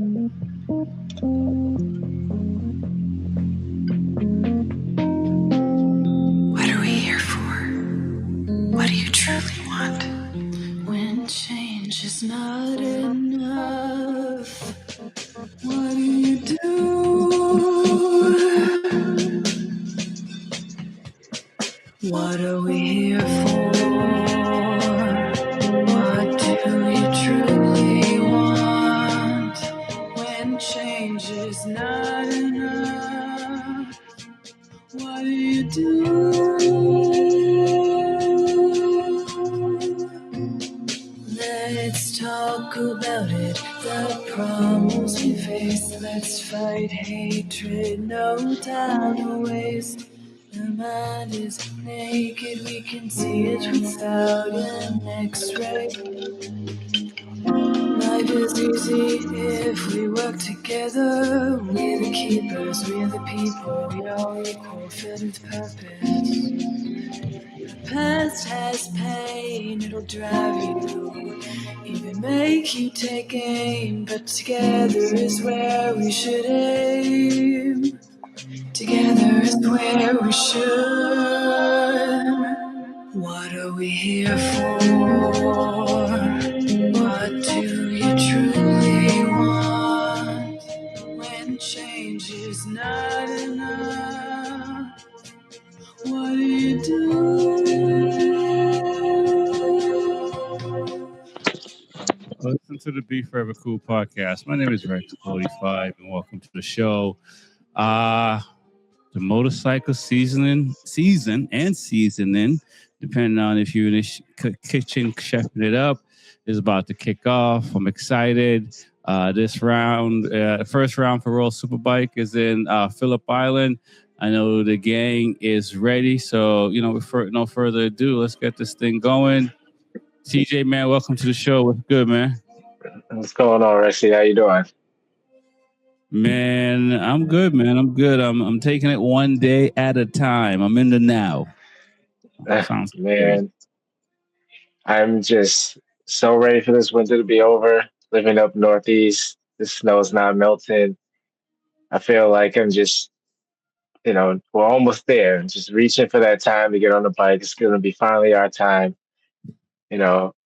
What are we here for? What do you truly want? When change is not enough, what do you do? What are we here for? What do you truly want? When change is not enough, what do you do? Let's talk about it, the problems we face. Let's fight hatred, no time to waste. The mind is naked, we can see it without an X-ray. Life is easy if we work together. We're the keepers, we're the people, we all equal, filled with purpose. The past has pain, it'll drive you, even make you take aim. But together is where we should aim. Together is where we should. What are we here for? What do you truly want? When change is not enough, what do you do? Listen to the Be Forever Cool podcast. My name is Rexy, Fortyfive, and welcome to the show. The motorcycle season, depending on if you're in the kitchen chefing it up, is about to kick off. I'm excited. This round, the first round for World Superbike is in Phillip Island. I know the gang is ready. So, without no further ado, let's get this thing going. TJ, man, welcome to the show. What's good, man? What's going on, Rexy? How you doing? Man, I'm good, man. I'm good. I'm taking it one day at a time. I'm in the now. Sounds man, I'm just so ready for this winter to be over. Living up northeast, the snow's not melting. I feel like I'm just, we're almost there. Just reaching for that time to get on the bike. It's going to be finally our time.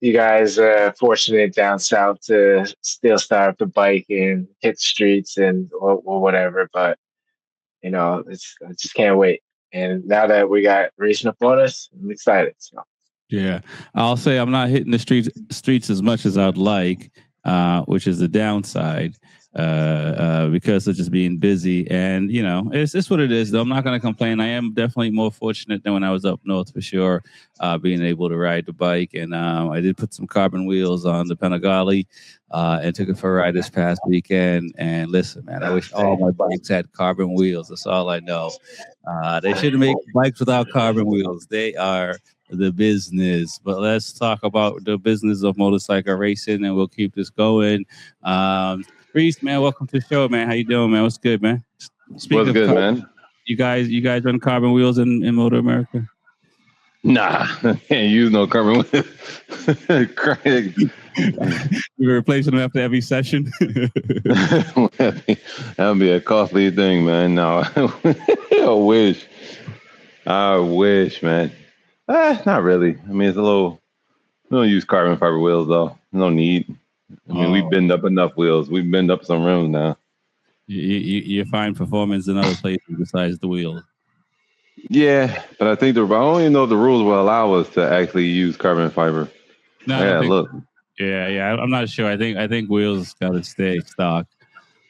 You guys are fortunate down south to still start up the bike and hit the streets or whatever. But, I just can't wait. And now that we got racing up on us, I'm excited. So. Yeah, I'll say I'm not hitting the streets as much as I'd like, which is the downside. Because of just being busy, and it's what it is. Though I'm not going to complain. I am definitely more fortunate than when I was up north for sure, being able to ride the bike. And I did put some carbon wheels on the Panigale and took it for a ride this past weekend. And listen, man, I wish all my bikes had carbon wheels. That's all I know. They shouldn't make bikes without carbon wheels. They are the business. But let's talk about the business of motorcycle racing, and we'll keep this going. Reese, man, welcome to the show, man. How you doing, man? What's good, man? What's good, man? You guys run carbon wheels in Motor America? Nah, can't use no carbon wheels. Craig. You replacing them after every session? That would be a costly thing, man. No, I wish, man. Not really. I mean, it's a little. We don't use carbon fiber wheels though. No need. I mean, we bend up enough wheels. We bend up some rims now. You find performance in other places besides the wheel. Yeah, but I think I only know the rules will allow us to actually use carbon fiber. No, yeah, look. Yeah. I'm not sure. I think wheels got to stay stock.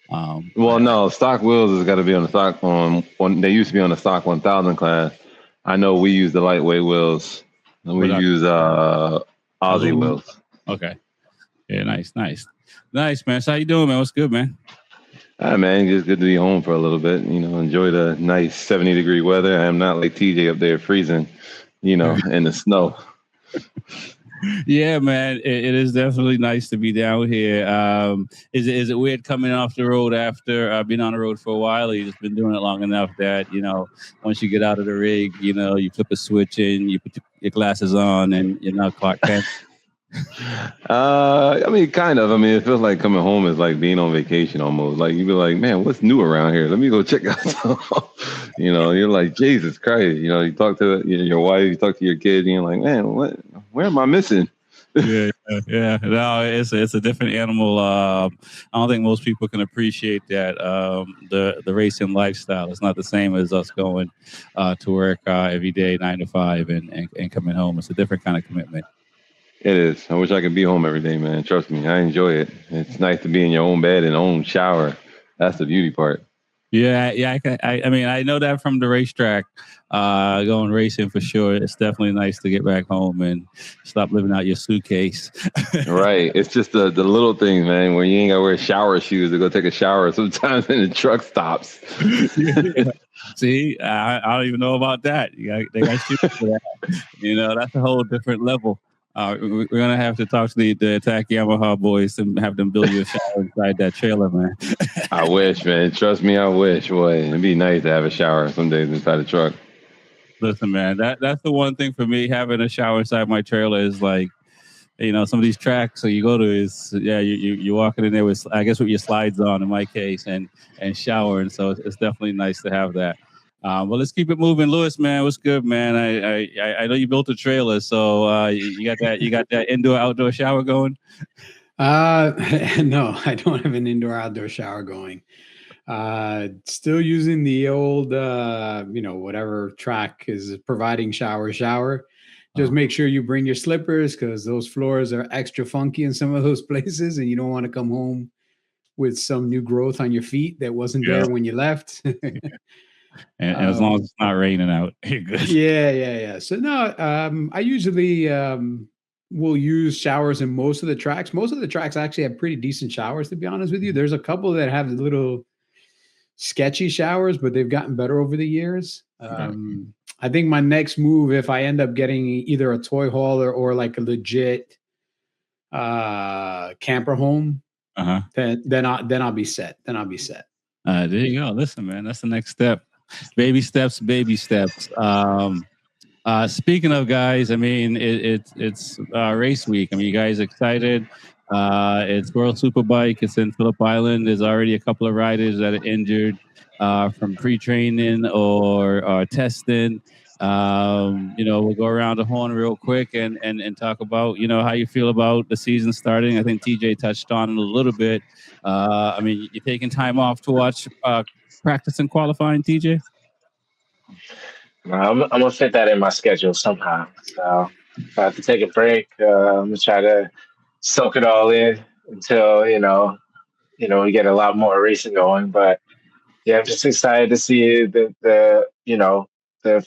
No, stock wheels has got to be on the stock on. They used to be on the stock 1000 class. I know we use the lightweight wheels. And we use Aussie wheels. Okay. Yeah, nice, man. So how you doing, man? What's good, man? Man, just good to be home for a little bit. Enjoy the nice 70-degree weather. I'm not like TJ up there freezing, in the snow. Yeah, man, it is definitely nice to be down here. Is it weird coming off the road after being on the road for a while? Or you just been doing it long enough that once you get out of the rig, you flip a switch in, you put your glasses on, and you're not Clark Kent. I mean, kind of. I mean, it feels like coming home is like being on vacation almost. Like you be like, man, what's new around here? Let me go check out. You're like, Jesus Christ. You talk to your wife, you talk to your kids, and you're like, man, where am I missing? Yeah. No, it's a different animal. I don't think most people can appreciate that. The racing lifestyle. It's not the same as us going to work every day, 9 to 5, and coming home. It's a different kind of commitment. It is. I wish I could be home every day, man. Trust me, I enjoy it. It's nice to be in your own bed and own shower. That's the beauty part. Yeah. I mean, I know that from the racetrack, going racing for sure. It's definitely nice to get back home and stop living out your suitcase. Right. It's just the little things, man, where you ain't got to wear shower shoes to go take a shower sometimes and the truck stops. Yeah. See, I don't even know about that. They got shoes for that. That's a whole different level. We're going to have to talk to the Attack Yamaha boys and have them build you a shower inside that trailer, man. I wish, man. Trust me, I wish. Boy, it'd be nice to have a shower some days inside the truck. Listen, man, that's the one thing for me. Having a shower inside my trailer is like, some of these tracks that you go to is, you're walking in there with your slides on, in my case, and shower. And so it's definitely nice to have that. Well, let's keep it moving. Lewis, man, what's good, man? I know you built a trailer, so you got that indoor outdoor shower going? No, I don't have an indoor outdoor shower going. Still using the old, whatever track is providing shower. Just make sure you bring your slippers because those floors are extra funky in some of those places, and you don't want to come home with some new growth on your feet that wasn't there when you left. And as long as it's not raining out, you're good. Yeah. So no, I usually will use showers in most of the tracks. Most of the tracks actually have pretty decent showers, to be honest with you. There's a couple that have little sketchy showers, but they've gotten better over the years. I think my next move, if I end up getting either a toy hauler or like a legit camper home, then I'll be set. There you go. Listen, man, that's the next step. Baby steps. Speaking of guys, I mean, it's race week. I mean, you guys excited? It's World Superbike. It's in Phillip Island. There's already a couple of riders that are injured from pre-training or testing. We'll go around the horn real quick and talk about, how you feel about the season starting. I think TJ touched on it a little bit. I mean, you're taking time off to watch practice and qualifying, TJ? I'm gonna fit that in my schedule somehow. So if I have to take a break, I'm gonna try to soak it all in until we get a lot more racing going. But yeah, I'm just excited to see the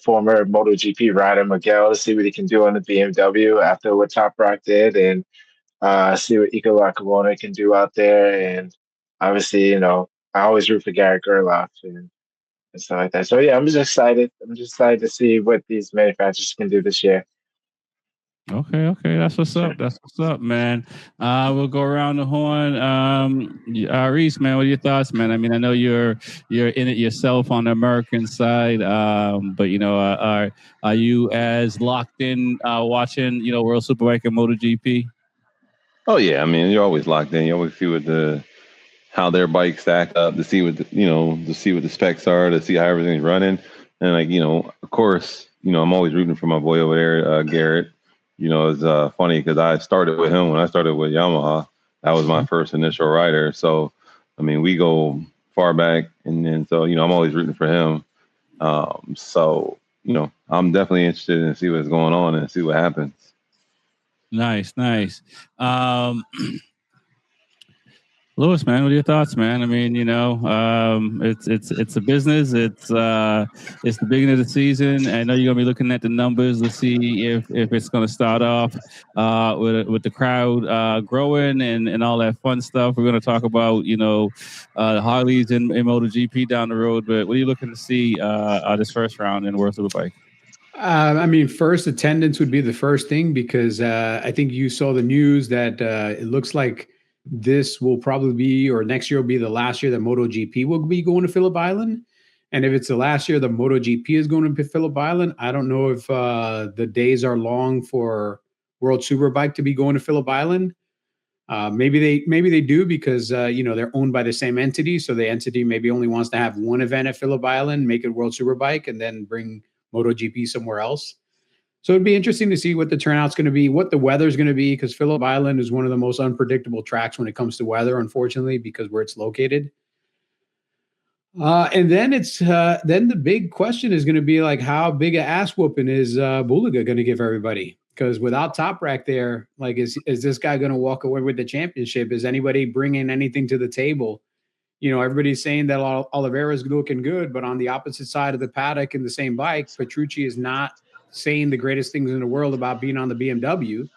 former MotoGP rider Miguel, to see what he can do on the BMW after what Top Rock did, and see what Ika Lacomona can do out there. And obviously, I always root for Garrett Gerloff and stuff like that. So yeah, I'm just excited. I'm just excited to see what these manufacturers can do this year. Okay, that's what's up, man. We'll go around the horn. Reese, man, what are your thoughts, man? I mean, I know you're in it yourself on the American side, but are you as locked in watching World Superbike and MotoGP? Oh yeah, I mean, you're always locked in. You always see how their bikes stack up, to see what the specs are, to see how everything's running, and of course, I'm always rooting for my boy over there, Garrett. It's funny because I started with him when I started with Yamaha. That was my first initial rider. So, I mean, we go far back, and then so I'm always rooting for him. So I'm definitely interested in see what's going on and see what happens. Nice. Lewis, man, what are your thoughts, man? I mean, it's a business. It's the beginning of the season. I know you're gonna be looking at the numbers to see if it's gonna start off with the crowd growing and all that fun stuff. We're gonna talk about the Harleys in MotoGP down the road. But what are you looking to see this first round in World Superbike? I mean, first attendance would be the first thing, because I think you saw the news that it looks like this will probably be, or next year will be the last year that MotoGP will be going to Phillip Island. And if it's the last year the MotoGP is going to Phillip Island, I don't know if the days are long for World Superbike to be going to Phillip Island. Maybe they do because they're owned by the same entity, so the entity maybe only wants to have one event at Phillip Island, make it World Superbike, and then bring MotoGP somewhere else. So it'd be interesting to see what the turnout's going to be, what the weather's going to be, because Phillip Island is one of the most unpredictable tracks when it comes to weather, unfortunately, because where it's located. And then then the big question is going to be like, how big an ass whooping is Bulaga going to give everybody? Because without Toprak there, like, is this guy going to walk away with the championship? Is anybody bringing anything to the table? Everybody's saying that Oliveira is looking good, but on the opposite side of the paddock in the same bike, Petrucci is not saying the greatest things in the world about being on the BMW.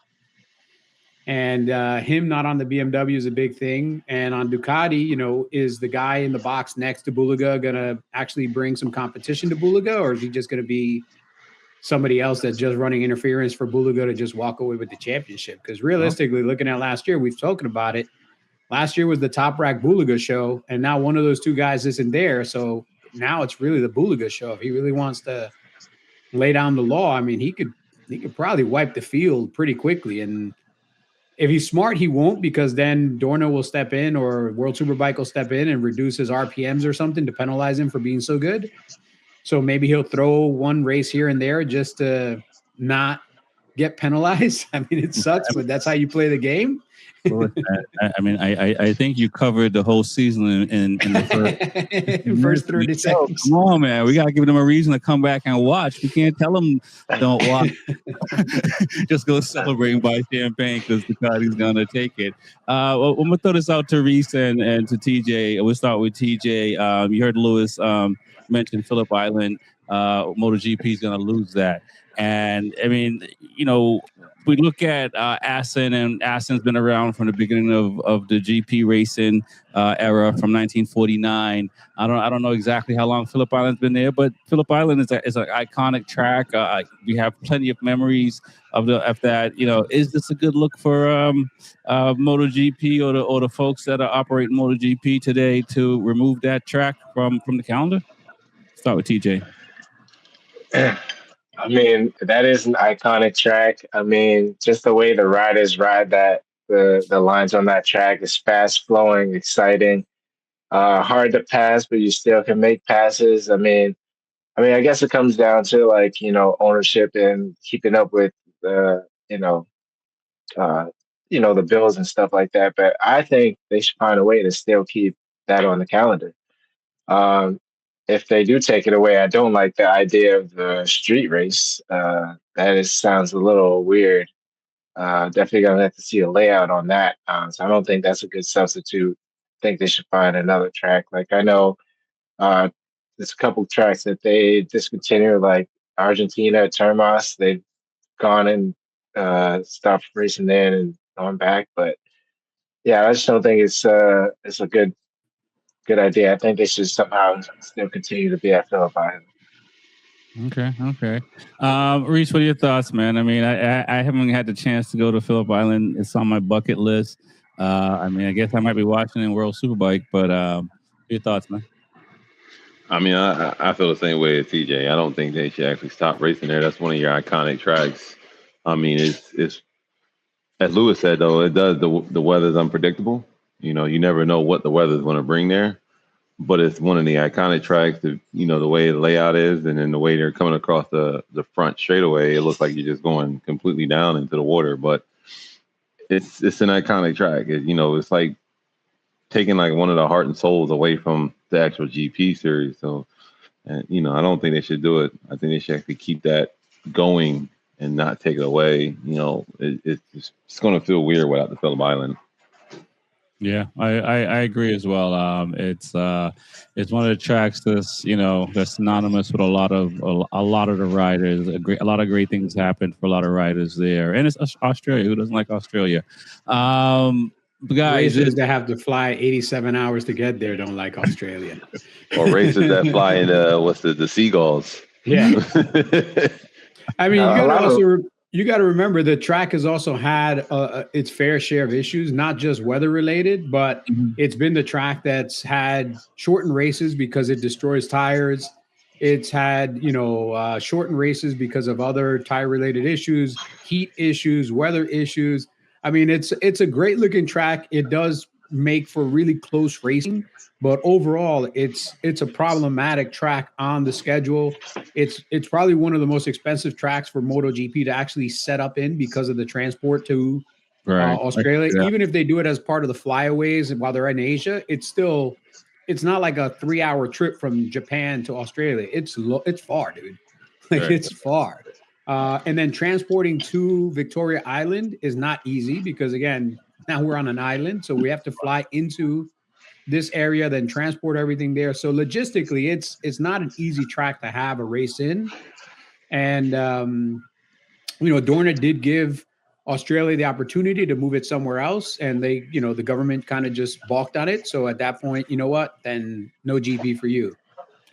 And him not on the BMW is a big thing. And on Ducati, is the guy in the box next to Bulaga going to actually bring some competition to Bulaga, or is he just going to be somebody else that's just running interference for Bulaga to just walk away with the championship? Because realistically, looking at last year, we've spoken about it. Last year was the Toprak Bulaga show, and now one of those two guys isn't there. So now it's really the Bulaga show. If he really wants to lay down the law, I mean, he could probably wipe the field pretty quickly. And if he's smart, he won't, because then Dorna will step in, or World Superbike will step in and reduce his RPMs or something to penalize him for being so good. So maybe he'll throw one race here and there just to not get penalized. I mean, it sucks, but that's how you play the game. I think you covered the whole season in the first 30 seconds. Come on, man. We got to give them a reason to come back and watch. We can't tell them don't watch. Just go celebrate and buy champagne because Ducati's going to take it. Well, I'm going to throw this out to Reese and to TJ. We'll start with TJ. You heard Lewis mention Phillip Island. MotoGP is going to lose that. And, I mean, we look at Assen, and Assen's been around from the beginning of the GP racing era from 1949. I don't know exactly how long Phillip Island's been there, but Phillip Island is an iconic track. We have plenty of memories of that. Is this a good look for MotoGP or the folks that are operating MotoGP today to remove that track from the calendar? Start with TJ. I mean, that is an iconic track. I mean, just the way the riders ride that, the lines on that track is fast flowing, exciting, hard to pass, but you still can make passes. I mean, I guess it comes down to ownership and keeping up with the bills and stuff like that. But I think they should find a way to still keep that on the calendar. If they do take it away, I don't like the idea of the street race. Sounds a little weird. Definitely gonna have to see a layout on that. So I don't think that's a good substitute. I think they should find another track. Like, I know there's a couple tracks that they discontinued, like Argentina, Termas. They've gone and stopped racing there and gone back. But yeah, I just don't think it's a good idea. I think they should somehow still continue to be at Phillip Island. Okay. Reese, what are your thoughts, man? I mean, I haven't had the chance to go to Phillip Island. It's on my bucket list. I guess I might be watching in World Superbike, but your thoughts, man? I mean, I feel the same way as TJ. I don't think they should actually stop racing there. That's one of your iconic tracks. I mean, it's as Lewis said, though, it does the weather's unpredictable. You never know what the weather's going to bring there, but it's one of the iconic tracks. The way the layout is, and then the way they're coming across the front straightaway, it looks like you're just going completely down into the water. But it's an iconic track. It's like taking like one of the heart and souls away from the actual GP series. So, I don't think they should do it. I think they should actually keep that going and not take it away. It's going to feel weird without the Phillip Island. Yeah, I agree as well. It's one of the tracks that's synonymous with a lot of the riders. A lot of great things happen for a lot of riders there, and it's Australia. Who doesn't like Australia? Guys, races that have to fly 87 hours to get there don't like Australia. Or races that fly in the seagulls. Yeah. I mean, you got to remember the track has also had its fair share of issues, not just weather related, but it's been the track that's had shortened races because it destroys tires. It's had, shortened races because of other tire-related issues, heat issues, weather issues. I mean, it's a great looking track. It does make for really close racing, but overall, it's a problematic track on the schedule. It's probably one of the most expensive tracks for MotoGP to actually set up in because of the transport to Australia. Even if they do it as part of the flyaways while they're in Asia, it's not like a 3-hour trip from Japan to Australia. It's far, dude. Like it's far. And then transporting to Victoria Island is not easy because again, now we're on an island, so we have to fly into this area, then transport everything there. So logistically, it's not an easy track to have a race in. And Dorna did give Australia the opportunity to move it somewhere else, and they, the government kind of just balked on it. So at that point, you know what? Then no GP for you.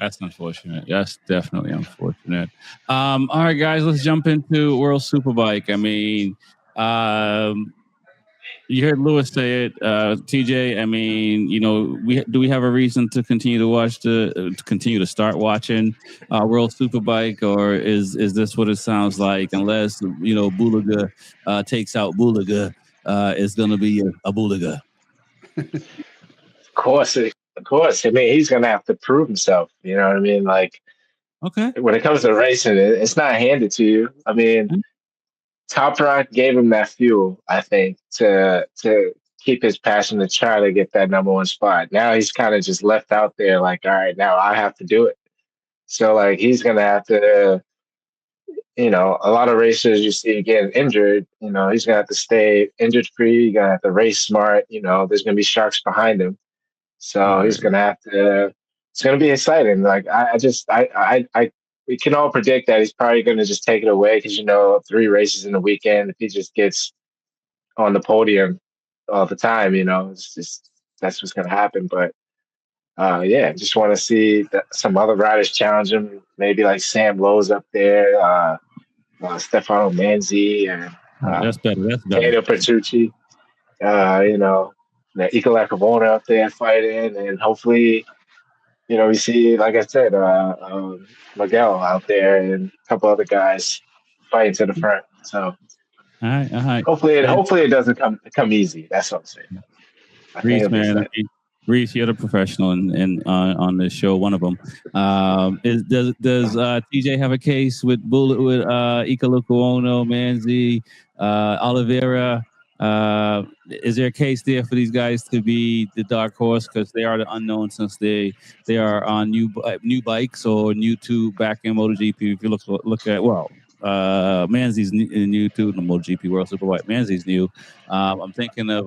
That's unfortunate. That's definitely unfortunate. All right, guys, let's jump into World Superbike. I mean, you heard Lewis say it, TJ. I mean, we have a reason to continue to start watching World Superbike, or is this what it sounds like? Unless Bulaga takes out Bulaga, it's going to be a Bulaga. Of course. I mean, he's going to have to prove himself. You know what I mean? Like, okay. When it comes to racing, it's not handed to you. I mean, Top Rock gave him that fuel, I think, to keep his passion to try to get that number one spot. Now he's kind of just left out there like, all right, now I have to do it. So, like, he's going to have to, a lot of racers you see getting injured, he's going to have to stay injured free. You're going to have to race smart. There's going to be sharks behind him. So he's going to have to, it's going to be exciting. Like, we can all predict that he's probably going to just take it away because, 3 races in a weekend, if he just gets on the podium all the time, it's just, that's what's going to happen. But, just want to see some other riders challenge him. Maybe like Sam Lowe's up there, Stefano Manzi, and that's better. Daniel Petrucci, Ika Lacavona up there fighting, and hopefully, we see, like I said, Miguel out there and a couple other guys fighting to the front. So, all right. Hopefully it doesn't come easy. That's what I'm saying. Reese, man. Reese, you're the professional on this show. One of them. Does TJ have a case with Ika Lacavona, Manzi, Oliveira? Is there a case there for these guys to be the dark horse because they are the unknown since they are on new bikes or new to back in MotoGP? If you look at Manzi's new to the MotoGP World Superbike. Manzi's new. I'm thinking of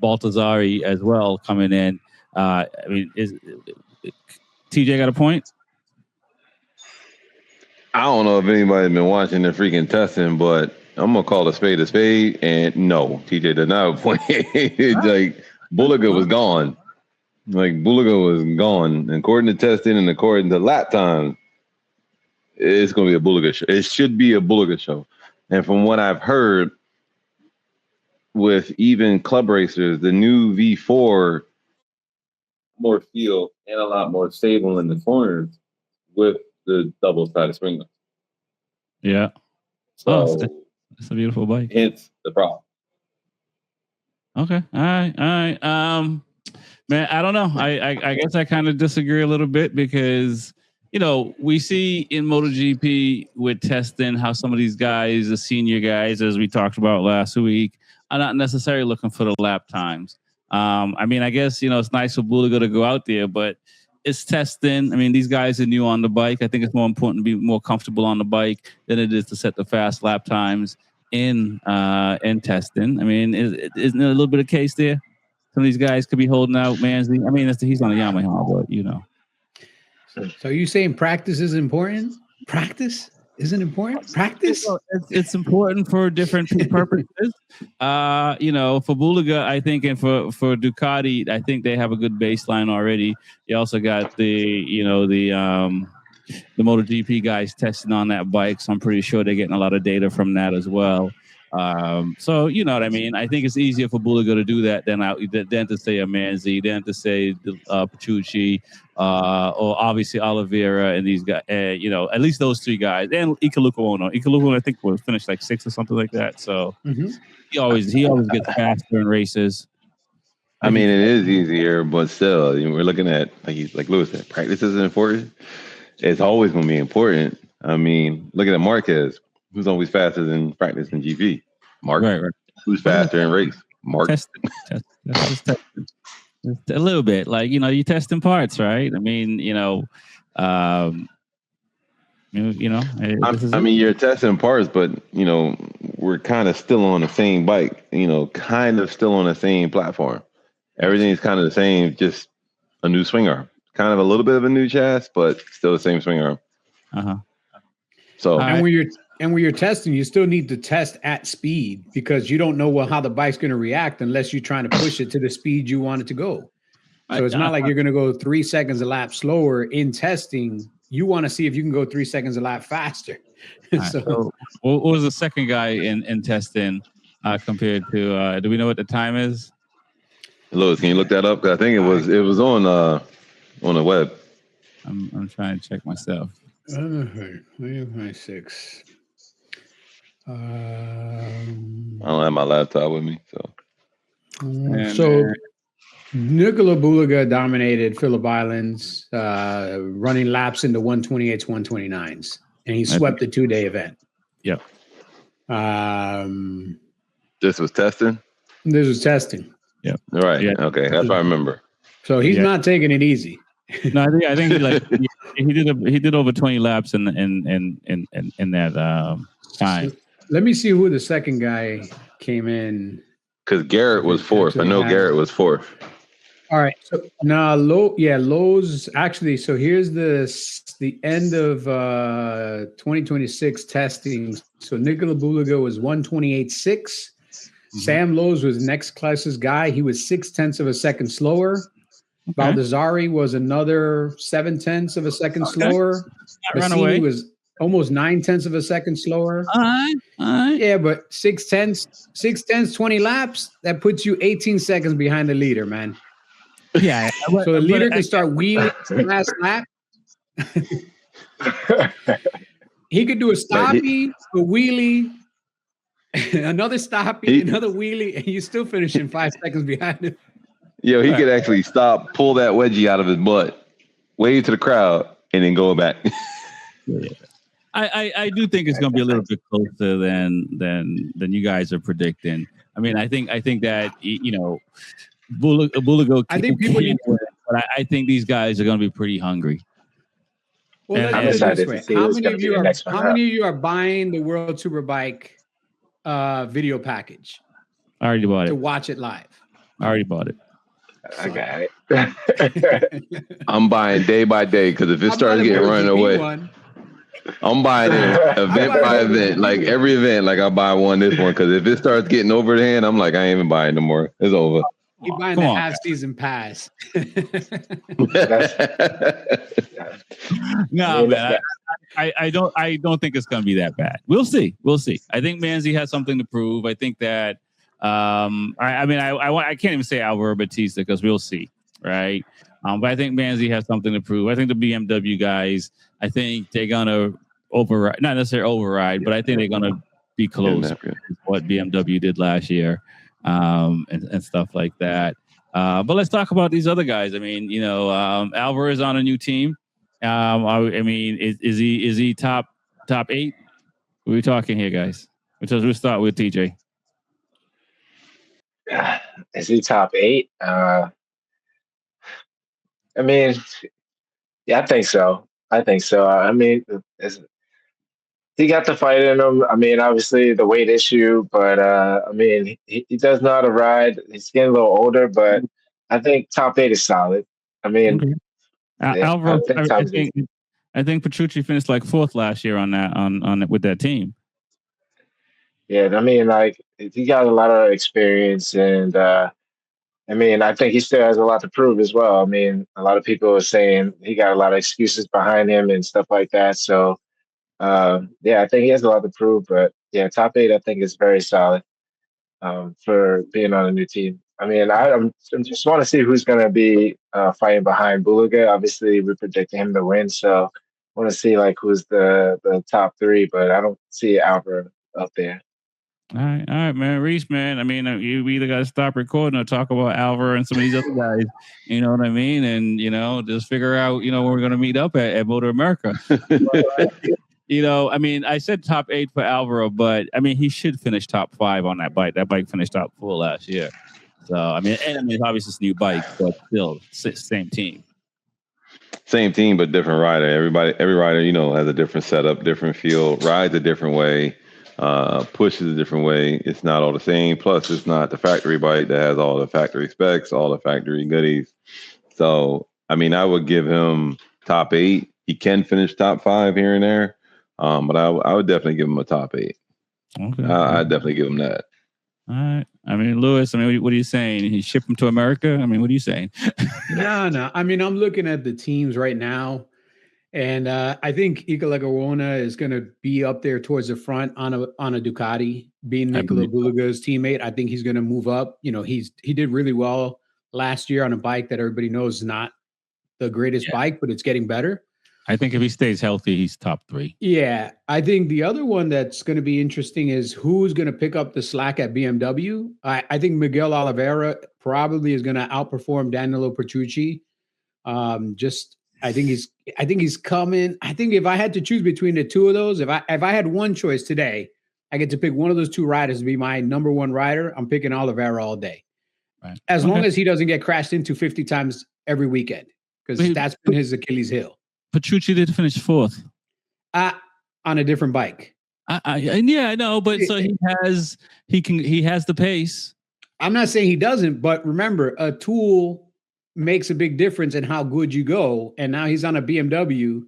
Baltazari as well coming in. I mean, is TJ got a point? I don't know if anybody's been watching the freaking testing, but I'm gonna call a spade, and no, TJ does not have a point. Like Bulaga was gone. And according to testing and according to lap time, it's gonna be a Bulaga show. It should be a Bulaga show. And from what I've heard, with even club racers, the new V4 more feel and a lot more stable in the corners with the double-sided spring. Yeah. So it's a beautiful bike. It's the problem. Okay. All right. Man, I don't know. I guess I kind of disagree a little bit because, we see in MotoGP with testing how some of these guys, the senior guys, as we talked about last week, are not necessarily looking for the lap times. I mean, I guess, it's nice for Bulaga to go out there, but it's testing. I mean, these guys are new on the bike. I think it's more important to be more comfortable on the bike than it is to set the fast lap times in testing. I mean, isn't there a little bit of case there? Some of these guys could be holding out Manzi. I mean, he's on a Yamaha, but So are you saying practice is important? Practice isn't important? Practice? It's important for different purposes. For Bulaga, I think, and for Ducati, I think they have a good baseline already. You also got the MotoGP guys testing on that bike, so I'm pretty sure they're getting a lot of data from that as well. So you know what I mean. I think it's easier for Buliga to do that than to say a Manzi, than to say Petrucci, or obviously Oliveira and these guys. You know, at least those three guys, and Ikaluka Ono. I think will finish like 6th or something like that. So he always gets faster in races. I mean, it is easier, but still, you know, we're looking at like Lewis said, practice is important. It's always going to be important. I mean, look at Marquez, who's always faster than practice in GP. Mark, right. Who's faster in race? Mark. Test. Just testing. A little bit, like, you know, you testing parts, right? I mean, you know, I mean, you're testing parts, but you know, we're kind of still on the same bike. You know, kind of still on the same platform. Everything's kind of the same, just a new swing arm. Kind of a little bit of a new chassis, but still the same swing arm. So, and when you're testing, you still need to test at speed, because you don't know how the bike's going to react unless you're trying to push it to the speed you want it to go. So it's not like you're going to go 3 seconds a lap slower in testing. You want to see if you can go 3 seconds a lap faster. So what was the second guy in testing compared to? Do we know what the time is? Lewis, can you look that up? I think it was on the web. I'm trying to check myself. 6. I don't have my laptop with me, so. Nikola Buliga dominated Phillip Islands, running laps into 128s, 129s, and he swept the 2-day event. Yep. This was testing? This was testing. Yep. Right. Yeah. Okay. That's what I remember. So he's not taking it easy. No, I think he did over 20 laps in that time. So let me see who the second guy came in. Because Garrett was 4th. I know Garrett was 4th. All right. So now Lowe's actually. So here's the end of 2026 testing. So Nikola Buliga was 128.6. Sam Lowe's was next closest guy. He was 0.6 of a second slower. Okay. Baldassari was another 0.7 of a second slower. Bassini was almost 0.9 of a second slower. All right. Yeah, but 6/10, 20 laps, that puts you 18 seconds behind the leader, man. Yeah. So the leader can start wheeling last lap. He could do a stoppie, a wheelie, another stoppie, another wheelie, and you still finishing 5 seconds behind him. Yo, he could actually stop, pull that wedgie out of his butt, wave to the crowd, and then go back. Yeah. I do think it's going to be a little bit closer than you guys are predicting. I mean, I think that, you know, Buliga. I think people need to, but I think these guys are going to be pretty hungry. Well, let's do it this way. How many of you are buying the World Superbike video package? I already bought it to watch it live. I already bought it. I got it. I'm buying day by day, because if it starts getting running away, I'm buying it event by event, like every event. Like I buy this one, because if it starts getting over the hand, I'm like, I ain't even buying no more. It's over. You're buying the half-season pass. No, man. I don't think it's going to be that bad. We'll see. I think Manzi has something to prove. I think that. I can't even say Alvaro Batista, because we'll see, right? But I think Manzi has something to prove. I think the BMW guys, I think they're gonna override, not necessarily override, but I think they're gonna be close to what BMW did last year, and stuff like that. But let's talk about these other guys. I mean, you know, Alvaro is on a new team. I mean, is he top 8? What are we talking here, guys? We'll start with TJ. Is he top 8? I mean, yeah, I think so. I mean, he got the fight in him. I mean, obviously the weight issue, but I mean, he does know how to ride. He's getting a little older, but I think top 8 is solid. I mean, Alvaro, I think Petrucci finished like 4th last year on that with that team. Yeah, I mean, like, he got a lot of experience, and I mean, I think he still has a lot to prove as well. I mean, a lot of people are saying he got a lot of excuses behind him and stuff like that. So, yeah, I think he has a lot to prove. But yeah, top 8 I think is very solid for being on a new team. I mean, I'm just want to see who's going to be fighting behind Bulaga. Obviously, we're predicting him to win, so I want to see like who's the top 3, but I don't see Alvaro up there. All right, man. Reese, man. I mean, you either got to stop recording or talk about Alvaro and some of these other guys. You know what I mean? And, just figure out, where we're going to meet up at Motor America. I mean, I said top 8 for Alvaro, but, I mean, he should finish top 5 on that bike. That bike finished top 4 last year. So, I mean, obviously it's a new bike, but still, same team. Same team, but different rider. Every rider, has a different setup, different feel, rides a different way. Pushes a different way. It's not all the same. Plus, it's not the factory bike that has all the factory specs, all the factory goodies. So, I mean, I would give him top 8. He can finish top 5 here and there, but I would definitely give him a top 8. Okay. I'd definitely give him that. All right. I mean, Lewis, what are you saying? He ship him to America? I mean, what are you saying? No. I mean, I'm looking at the teams right now. And I think Iker Lecuona is going to be up there towards the front on a Ducati, being Nicola Bulaga's teammate. I think he's going to move up. He did really well last year on a bike that everybody knows is not the greatest bike, but it's getting better. I think if he stays healthy, he's top 3. Yeah. I think the other one that's going to be interesting is who's going to pick up the slack at BMW. I think Miguel Oliveira probably is going to outperform Danilo Petrucci. I think he's coming. I think if I had to choose between the two of those, if I had one choice today, I get to pick one of those two riders to be my number one rider. I'm picking Oliveira all day. Right. As long as he doesn't get crashed into 50 times every weekend, because that's been his Achilles heel. Petrucci did finish 4th. On a different bike. Yeah, I know, but so he has the pace. I'm not saying he doesn't, but remember, a tool makes a big difference in how good you go. And now he's on a BMW.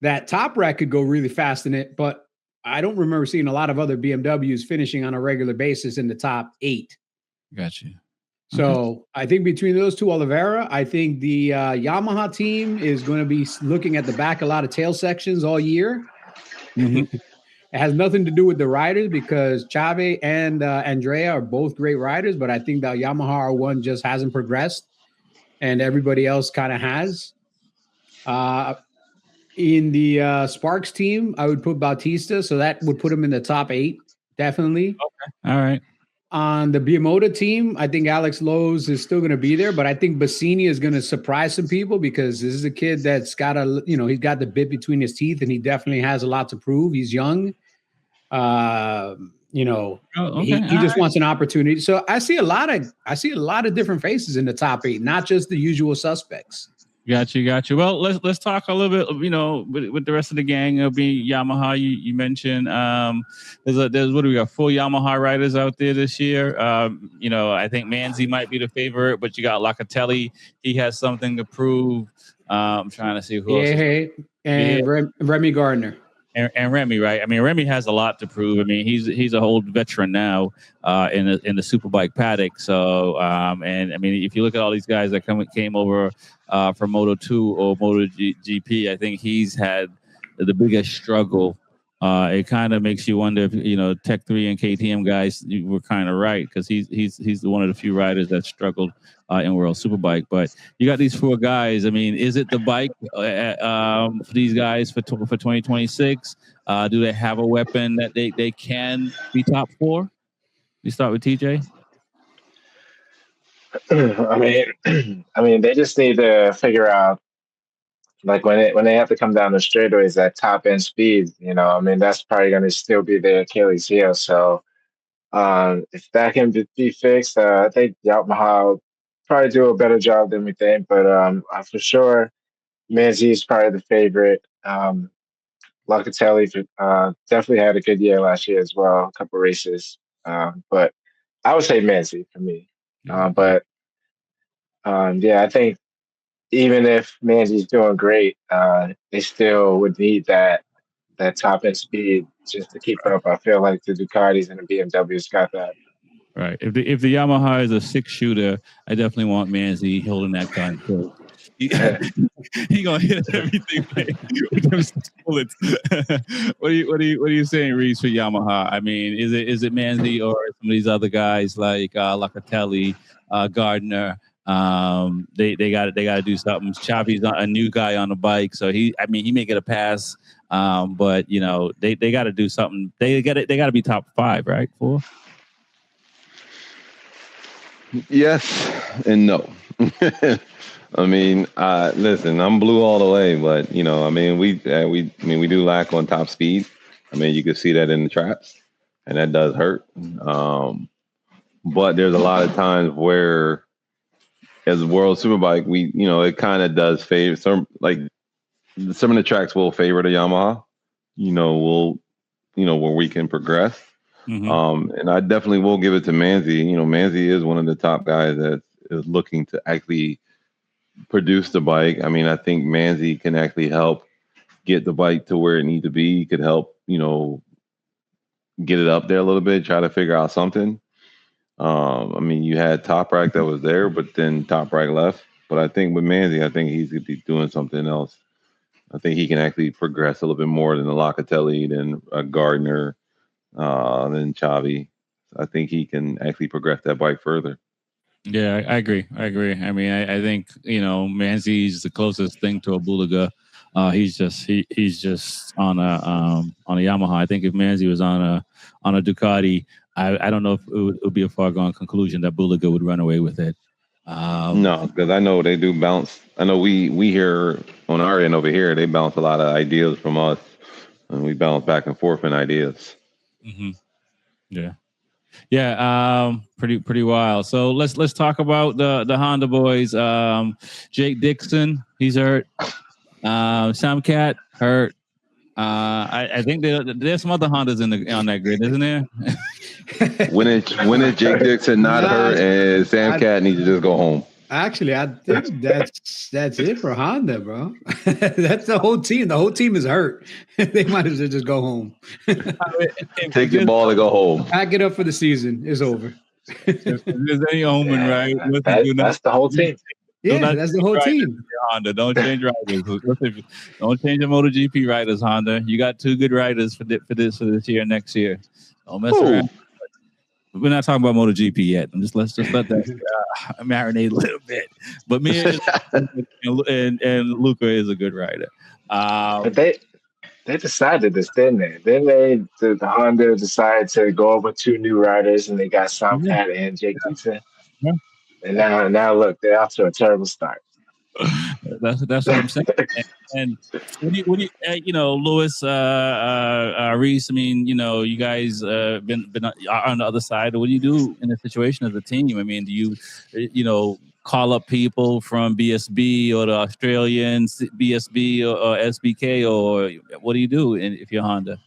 That top rack could go really fast in it, but I don't remember seeing a lot of other BMWs finishing on a regular basis in the top 8. Got you. So I think between those two, Oliveira, I think the Yamaha team is going to be looking at the back a lot of tail sections all year. Mm-hmm. It has nothing to do with the riders because Chave and Andrea are both great riders, but I think the Yamaha R1 just hasn't progressed. And everybody else kind of has. In the Sparks team, I would put Bautista, so that would put him in the top 8, definitely. Okay, all right. On the Biamoda team, I think Alex Lowe's is still going to be there, but I think Bassini is going to surprise some people because this is a kid that's got he's got the bit between his teeth, and he definitely has a lot to prove. He's young. He just wants an opportunity. So I see a lot of different faces in the top 8, not just the usual suspects. Got you. Well, let's talk a little bit, with the rest of the gang. It'll be Yamaha. You mentioned there's what do we got? 4 Yamaha riders out there this year. I think Manzi might be the favorite, but you got Locatelli. He has something to prove. I'm trying to see who else. And Remy Gardner. And Remy, right? I mean, Remy has a lot to prove. I mean, he's a whole veteran now in the Superbike paddock. So, and I mean, if you look at all these guys that came over from Moto 2 or Moto GP, I think he's had the biggest struggle. It kind of makes you wonder if Tech 3 and KTM guys were kind of right because he's one of the few riders that struggled in World Superbike. But you got these 4 guys. I mean, is it the bike for these guys for 2026? Do they have a weapon that they can be top 4? We start with TJ. I mean, they just need to figure out, like when they have to come down the straightaways at top end speed, I mean, that's probably going to still be their Achilles heel. So if that can be fixed, I think Yamaha will probably do a better job than we think. But for sure, Manzi is probably the favorite. Locatelli definitely had a good year last year as well, a couple races. But I would say Manzi for me. But I think even if Manzi's doing great, they still would need that top end speed just to keep up. I feel like the Ducatis and the BMWs got that. Right. If the Yamaha is a 6-shooter, I definitely want Manzi holding that gun too. He gonna hit everything with them bullets. What are you saying, Reese, for Yamaha? I mean, is it Manzi or some of these other guys like Locatelli, Gardner? They got to do something. Chavi's a new guy on the bike, so he may get a pass, but they got to do something. They got to be top 5, right? 4. Yes and no. I mean, listen, I'm blue all the way, but we do lack on top speed. I mean, you can see that in the traps, and that does hurt. But there's a lot of times where, as World Superbike, it kind of does favor some of the tracks will favor the Yamaha. Where we can progress. Mm-hmm. And I definitely will give it to Manzi. Manzi is one of the top guys that is looking to actually produce the bike. I mean, I think Manzi can actually help get the bike to where it needs to be. He could help, get it up there a little bit, try to figure out something. I mean, you had Toprak that was there, but then Toprak left. But I think with Manzi, I think he's going to be doing something else. I think he can actually progress a little bit more than the Locatelli, than Gardner, than Chavi. I think he can actually progress that bike further. Yeah, I agree. I mean, I think Manzi's the closest thing to a Bulaga. He's just on a Yamaha. I think if Manzi was on a Ducati, I don't know if it would be a far gone conclusion that Bulaga would run away with it. No, because I know they do bounce. I know we here on our end over here, they bounce a lot of ideas from us, and we bounce back and forth in ideas. Mm-hmm. Yeah. Pretty wild. So let's talk about the Honda boys. Jake Dixon, he's hurt. Sam Cat hurt. I think there's some other Hondas on that grid, isn't there? When is Jake Dixon not hurt and Sam Cat needs to just go home? Actually, I think that's it for Honda, bro. That's the whole team. The whole team is hurt. They might as well just go home. Take your ball and go home. Pack it up for the season. It's over. If there's any omen, right? That's the whole team. Yeah, that's the whole team. Honda, don't change riders. Don't change your MotoGP riders, Honda. You got 2 good riders for this year and next year. Don't mess around. We're not talking about MotoGP yet. Let's just let that marinate a little bit. But me and Luca is a good rider. But they decided this, didn't they? Then the Honda decided to go over 2 new riders, and they got Sam Cat and Jake Dixon. Yeah. And now look, they're off to a terrible start. That's what I'm saying. And what do you Lewis, Reese? I mean, you guys been on the other side. What do you do in a situation as a team? I mean, do you call up people from BSB or the Australian BSB or SBK, or what do you do if you're Honda?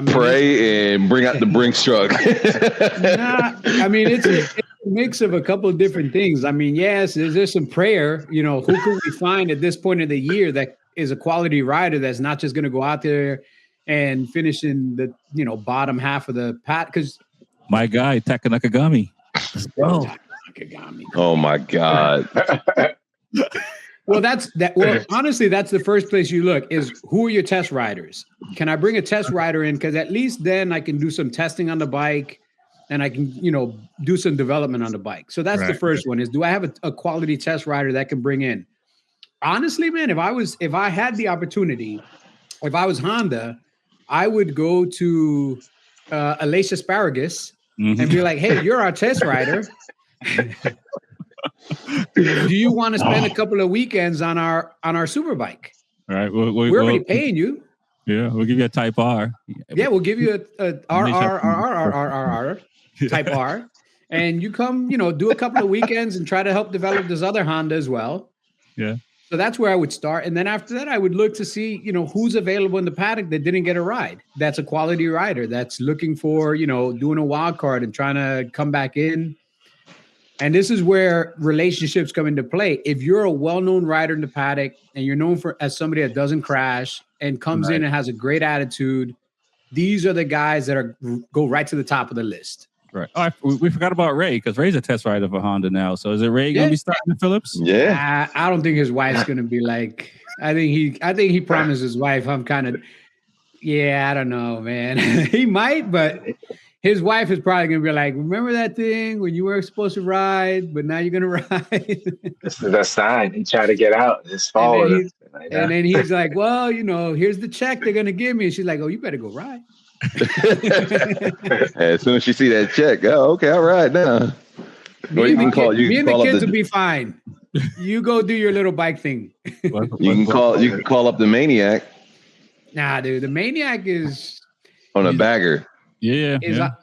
Pray and bring out the Brinks truck. I mean, it's a mix of a couple of different things. I mean, yes, there's some prayer. Who could we find at this point of the year that is a quality rider that's not just going to go out there and finish in the bottom half of the pat? Because my guy Taka Nakagami. Nakagami. Oh my God. Well, honestly, that's the first place you look is who are your test riders? Can I bring a test rider in? Because at least then I can do some testing on the bike and I can, do some development on the bike. So that's the first one is, do I have a quality test rider that can bring in? Honestly, man, if I had the opportunity, if I was Honda, I would go to Aleix Asparagus and be like, hey, you're our test rider. Do you want to spend a couple of weekends on our Superbike? All right, we're already paying you. Yeah, we'll give you a Type R. Yeah, we'll give you a RRRRRR Type R, and you come, do a couple of weekends and try to help develop this other Honda as well. Yeah. So that's where I would start, and then after that, I would look to see, who's available in the paddock that didn't get a ride. That's a quality rider that's looking for, doing a wild card and trying to come back in. And this is where relationships come into play. If you're a well-known rider in the paddock and you're known as somebody that doesn't crash and comes in and has a great attitude, these are the guys that go right to the top of the list. Right. Oh, we forgot about Ray because Ray's a test rider for Honda now. So is it Ray going to be starting at Phillips? Yeah. I don't think his wife's going to be like. I think he promised his wife. I'm kind of. Yeah, I don't know, man. He might, but his wife is probably going to be like, remember that thing when you weren't supposed to ride, but now you're going to ride. This is the sign. He tried to get out this and fall. then he's like, well, here's the check they're going to give me. And she's like, oh, you better go ride. As soon as she see that check, okay, all right now. Me and the kids will be fine. You go do your little bike thing. You can call up the Maniac. Nah, dude, the Maniac is on a bagger. Yeah,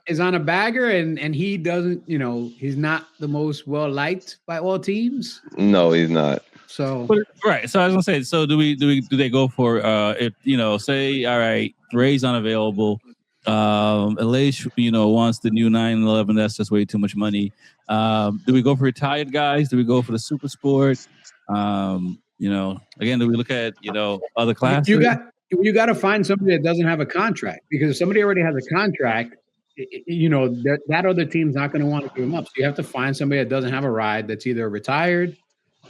is on a bagger, and he doesn't. He's not the most well liked by all teams. No, he's not. So right. So I was gonna say. So do they go for say all right, Ray's unavailable. Elish, wants the new 911. That's just way too much money. Do we go for retired guys? Do we go for the super sport? Again, do we look at other classes? You got to find somebody that doesn't have a contract, because if somebody already has a contract, that other team's not going to want to give them up. So you have to find somebody that doesn't have a ride, that's either retired,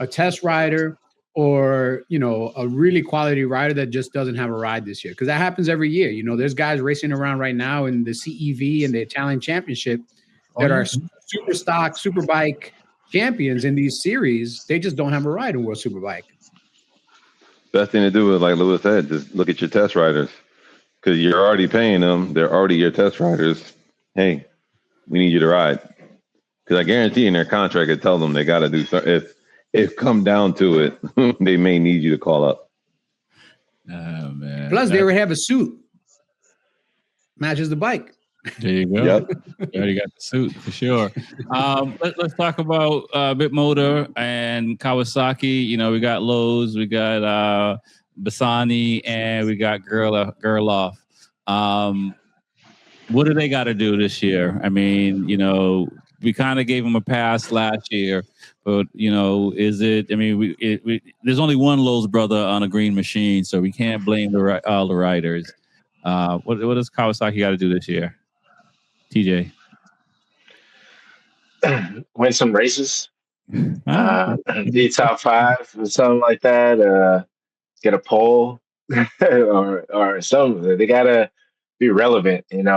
a test rider, or a really quality rider that just doesn't have a ride this year, because that happens every year. There's guys racing around right now in the CEV and the Italian Championship that are super stock superbike champions in these series. They just don't have a ride in World Superbike. Best thing to do is, like Lewis said, just look at your test riders, because you're already paying them. They're already your test riders. Hey, we need you to ride, because I guarantee in their contract it tells them they got to do something. If come down to it, they may need you to call up. Oh, man. Plus, they already have a suit. Matches the bike. There you go. Yep. You already got the suit for sure. Let's talk about Bitmotor and Kawasaki. We got Lowe's, we got Bassani, and we got Gerloff. What do they got to do this year? I mean, we kind of gave them a pass last year, but is it? I mean, there's only one Lowe's brother on a green machine, so we can't blame all the riders. What does Kawasaki got to do this year? TJ, win some races, be top 5 or something like that. Get a pole or something. They gotta be relevant, and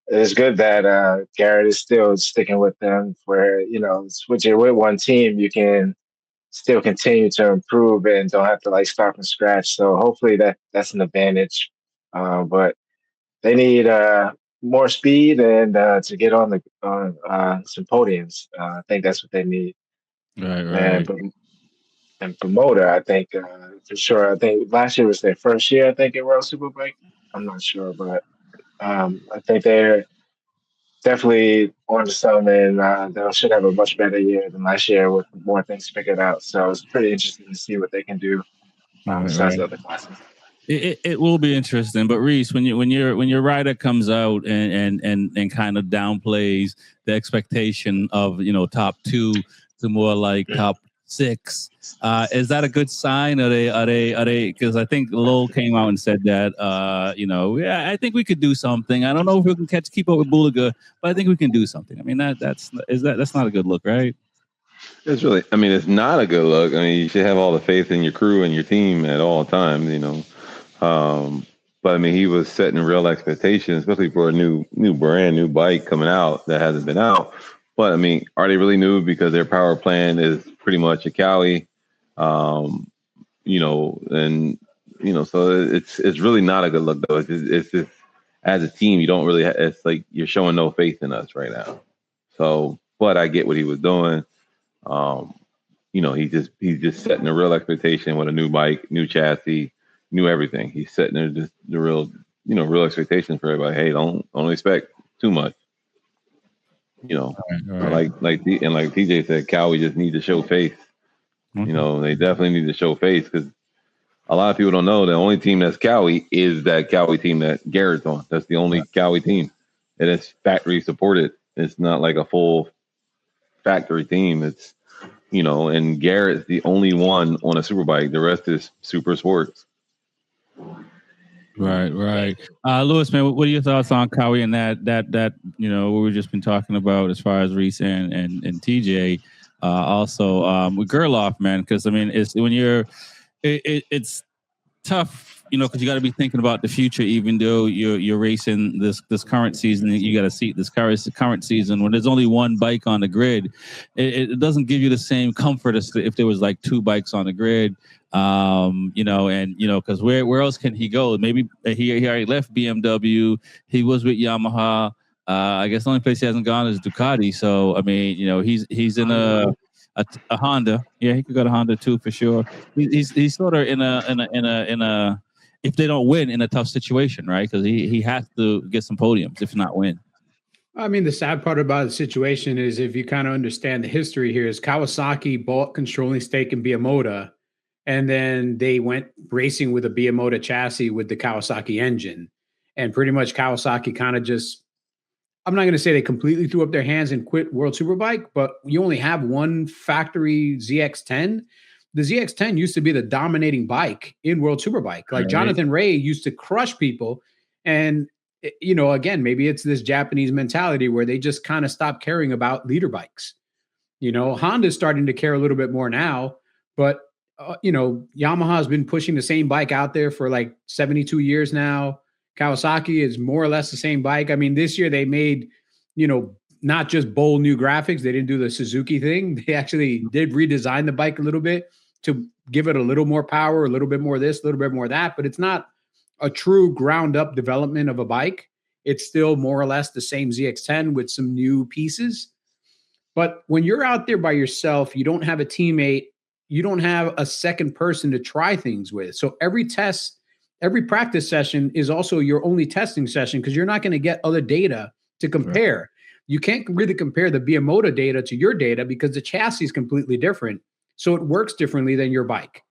it's good that Garrett is still sticking with them. Where switching with one team, you can still continue to improve and don't have to start from scratch. So hopefully that's an advantage. But they need more speed and to get on some podiums. I think that's what they need. Right. And promoter, I think for sure. I think last year was their first year. I think in World Superbike. I'm not sure, but I think they're definitely on to something. They should have a much better year than last year with more things figured out. So it's pretty interesting to see what they can do besides the other classes. It will be interesting, but Reese, when your rider comes out and kind of downplays the expectation of top 2 to more like top 6, is that a good sign? Are they? Because I think Lowell came out and said that I think we could do something. I don't know if we can keep up with Bulaga, but I think we can do something. I mean that's not a good look, right? It's really, it's not a good look. You should have all the faith in your crew and your team at all times, But he was setting real expectations, especially for a brand new bike coming out that hasn't been out. But are they really new? Because their power plant is pretty much a Cowie, so it's really not a good look though. It's just as a team, you don't really. It's like you're showing no faith in us right now. So, but I get what he was doing. He's just setting a real expectation with a new bike, new chassis, new everything. He's setting the real, real expectation for everybody. Hey, don't expect too much. Right. Like TJ said, Cowie just need to show face. Mm-hmm. They definitely need to show face, because a lot of people don't know the only team that's Cowie is that Cowie team that Garrett's on. That's the only Cowie team, and it's factory supported. It's not like a full factory team. It's and Garrett's the only one on a superbike. The rest is super sports. Right. Lewis, man, what are your thoughts on Cowie and that what we've just been talking about as far as Reese and TJ? Also, with Gerloff, man, because I mean, it's when it's tough, because you got to be thinking about the future. Even though you're racing this current season, you got to see this current season when there's only one bike on the grid. It doesn't give you the same comfort as if there was like two bikes on the grid. Because where else can he go? Maybe he already left BMW. He was with Yamaha. I guess the only place he hasn't gone is Ducati. So I mean, he's in a Honda. Yeah, he could go to Honda too for sure. He's sort of in a if they don't win, in a tough situation, right? Because he has to get some podiums, if not win. I mean, the sad part about the situation is, if you kind of understand the history here, is Kawasaki bought controlling stake in Biamoda, and then they went racing with a Biamoda chassis with the Kawasaki engine. And pretty much Kawasaki kind of just, I'm not going to say they completely threw up their hands and quit World Superbike, but you only have one factory ZX10. The ZX10 used to be the dominating bike in World Superbike. Like Jonathan Ray used to crush people. And, again, maybe it's this Japanese mentality where they just kind of stopped caring about leader bikes. Honda's starting to care a little bit more now, but Yamaha has been pushing the same bike out there for like 72 years now. Kawasaki is more or less the same bike. I mean, this year they made, not just bold new graphics. They didn't do the Suzuki thing. They actually did redesign the bike a little bit to give it a little more power, a little bit more this, a little bit more that, but it's not a true ground up development of a bike. It's still more or less the same ZX10 with some new pieces. But when you're out there by yourself, you don't have a teammate, you don't have a second person to try things with. So every practice session is also your only testing session, because you're not going to get other data to compare. Right. You can't really compare the Biamoda data to your data because the chassis is completely different. So it works differently than your bike.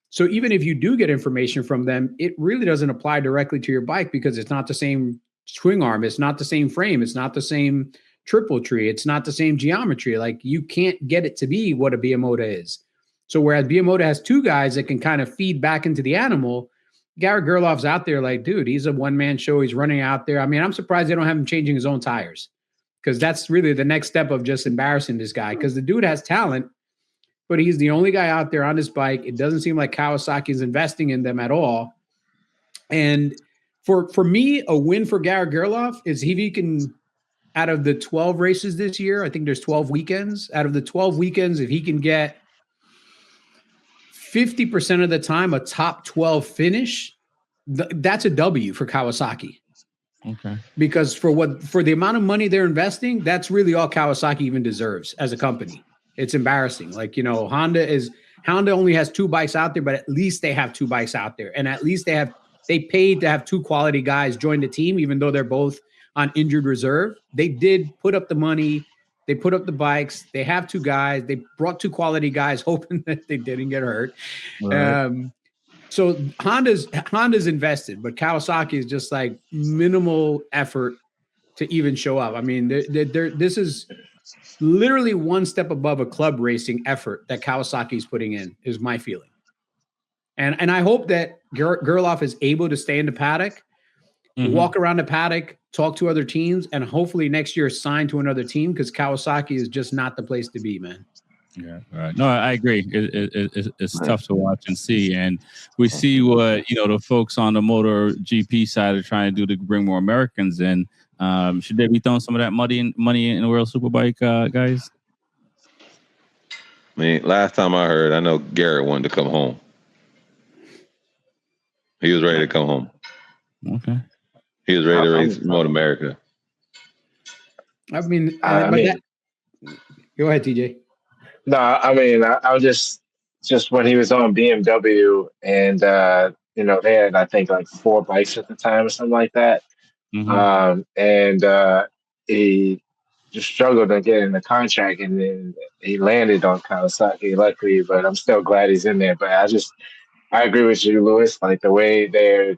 So even if you do get information from them, it really doesn't apply directly to your bike, because it's not the same swing arm. It's not the same frame. It's not the same triple tree. It's not the same geometry. Like, you can't get it to be what a Biamoda is. So whereas Biamoda has two guys that can kind of feed back into the animal, Garrett Gerloff's out there like, dude, he's a one-man show. He's running out there. I mean, I'm surprised they don't have him changing his own tires, because that's really the next step of just embarrassing this guy, because the dude has talent, but he's the only guy out there on this bike. It doesn't seem like Kawasaki is investing in them at all. And for me, a win for Garrett Gerloff is if he can, out of the 12 races this year, I think there's 12 weekends. Out of the 12 weekends, if he can get 50% of the time a top 12 finish, that's a W for Kawasaki. Okay. Because for the amount of money they're investing, that's really all Kawasaki even deserves as a company. It's embarrassing. Like, Honda only has two bikes out there, but at least they have two bikes out there. And at least they paid to have two quality guys join the team, even though they're both on injured reserve. They did put up the money. They put up the bikes. They have two guys. They brought two quality guys, hoping that they didn't get hurt. Right. So Honda's invested, but Kawasaki is just like minimal effort to even show up. I mean, this is literally one step above a club racing effort that Kawasaki is putting in, is my feeling. And I hope that Gerloff is able to stay in the paddock, walk around the paddock, talk to other teams, and hopefully next year sign to another team, because Kawasaki is just not the place to be, man. Yeah, right. No, I agree. It's tough to watch and see, and we see what the folks on the Motor GP side are trying to do to bring more Americans in. Should they be throwing some of that money in the World Superbike, guys? I mean, last time I heard, I know Garrett wanted to come home. He was ready to come home. Okay. He was ready to race Motor America. I mean, go ahead, TJ. No, I mean, I was just when he was on BMW, and they had, I think, like 4 bikes at the time or something like that. And he just struggled to get in the contract, and then he landed on Kawasaki, luckily. But I'm still glad he's in there. But I agree with you, Lewis. Like, the way they're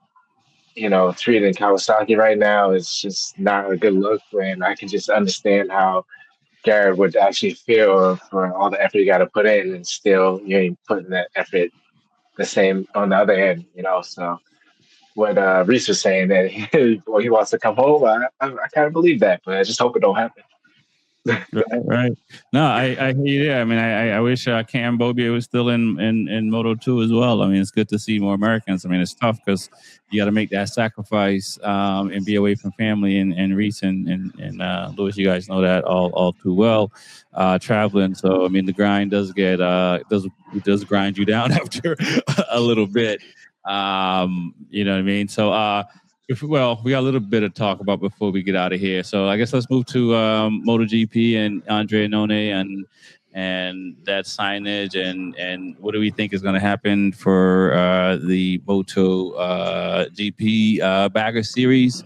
treating Kawasaki right now is just not a good look. And I can just understand how Garrett would actually feel for all the effort you got to put in, and still you ain't putting that effort the same on the other end, So what Reese was saying that he wants to come home. I kind of believe that, but I just hope it don't happen. Right. No, I hear you there. I mean, I wish Cam Bobia was still in Moto 2 as well. I mean, it's good to see more Americans. I mean, it's tough because you got to make that sacrifice and be away from family. And Reese and Louis, you guys know that all too well. Traveling, so I mean, the grind does get does grind you down after a little bit. You know what I mean? So. We got a little bit of talk about before we get out of here. So I guess let's move to MotoGP and Andre None and that signage and what do we think is going to happen for the Moto GP Bagger Series?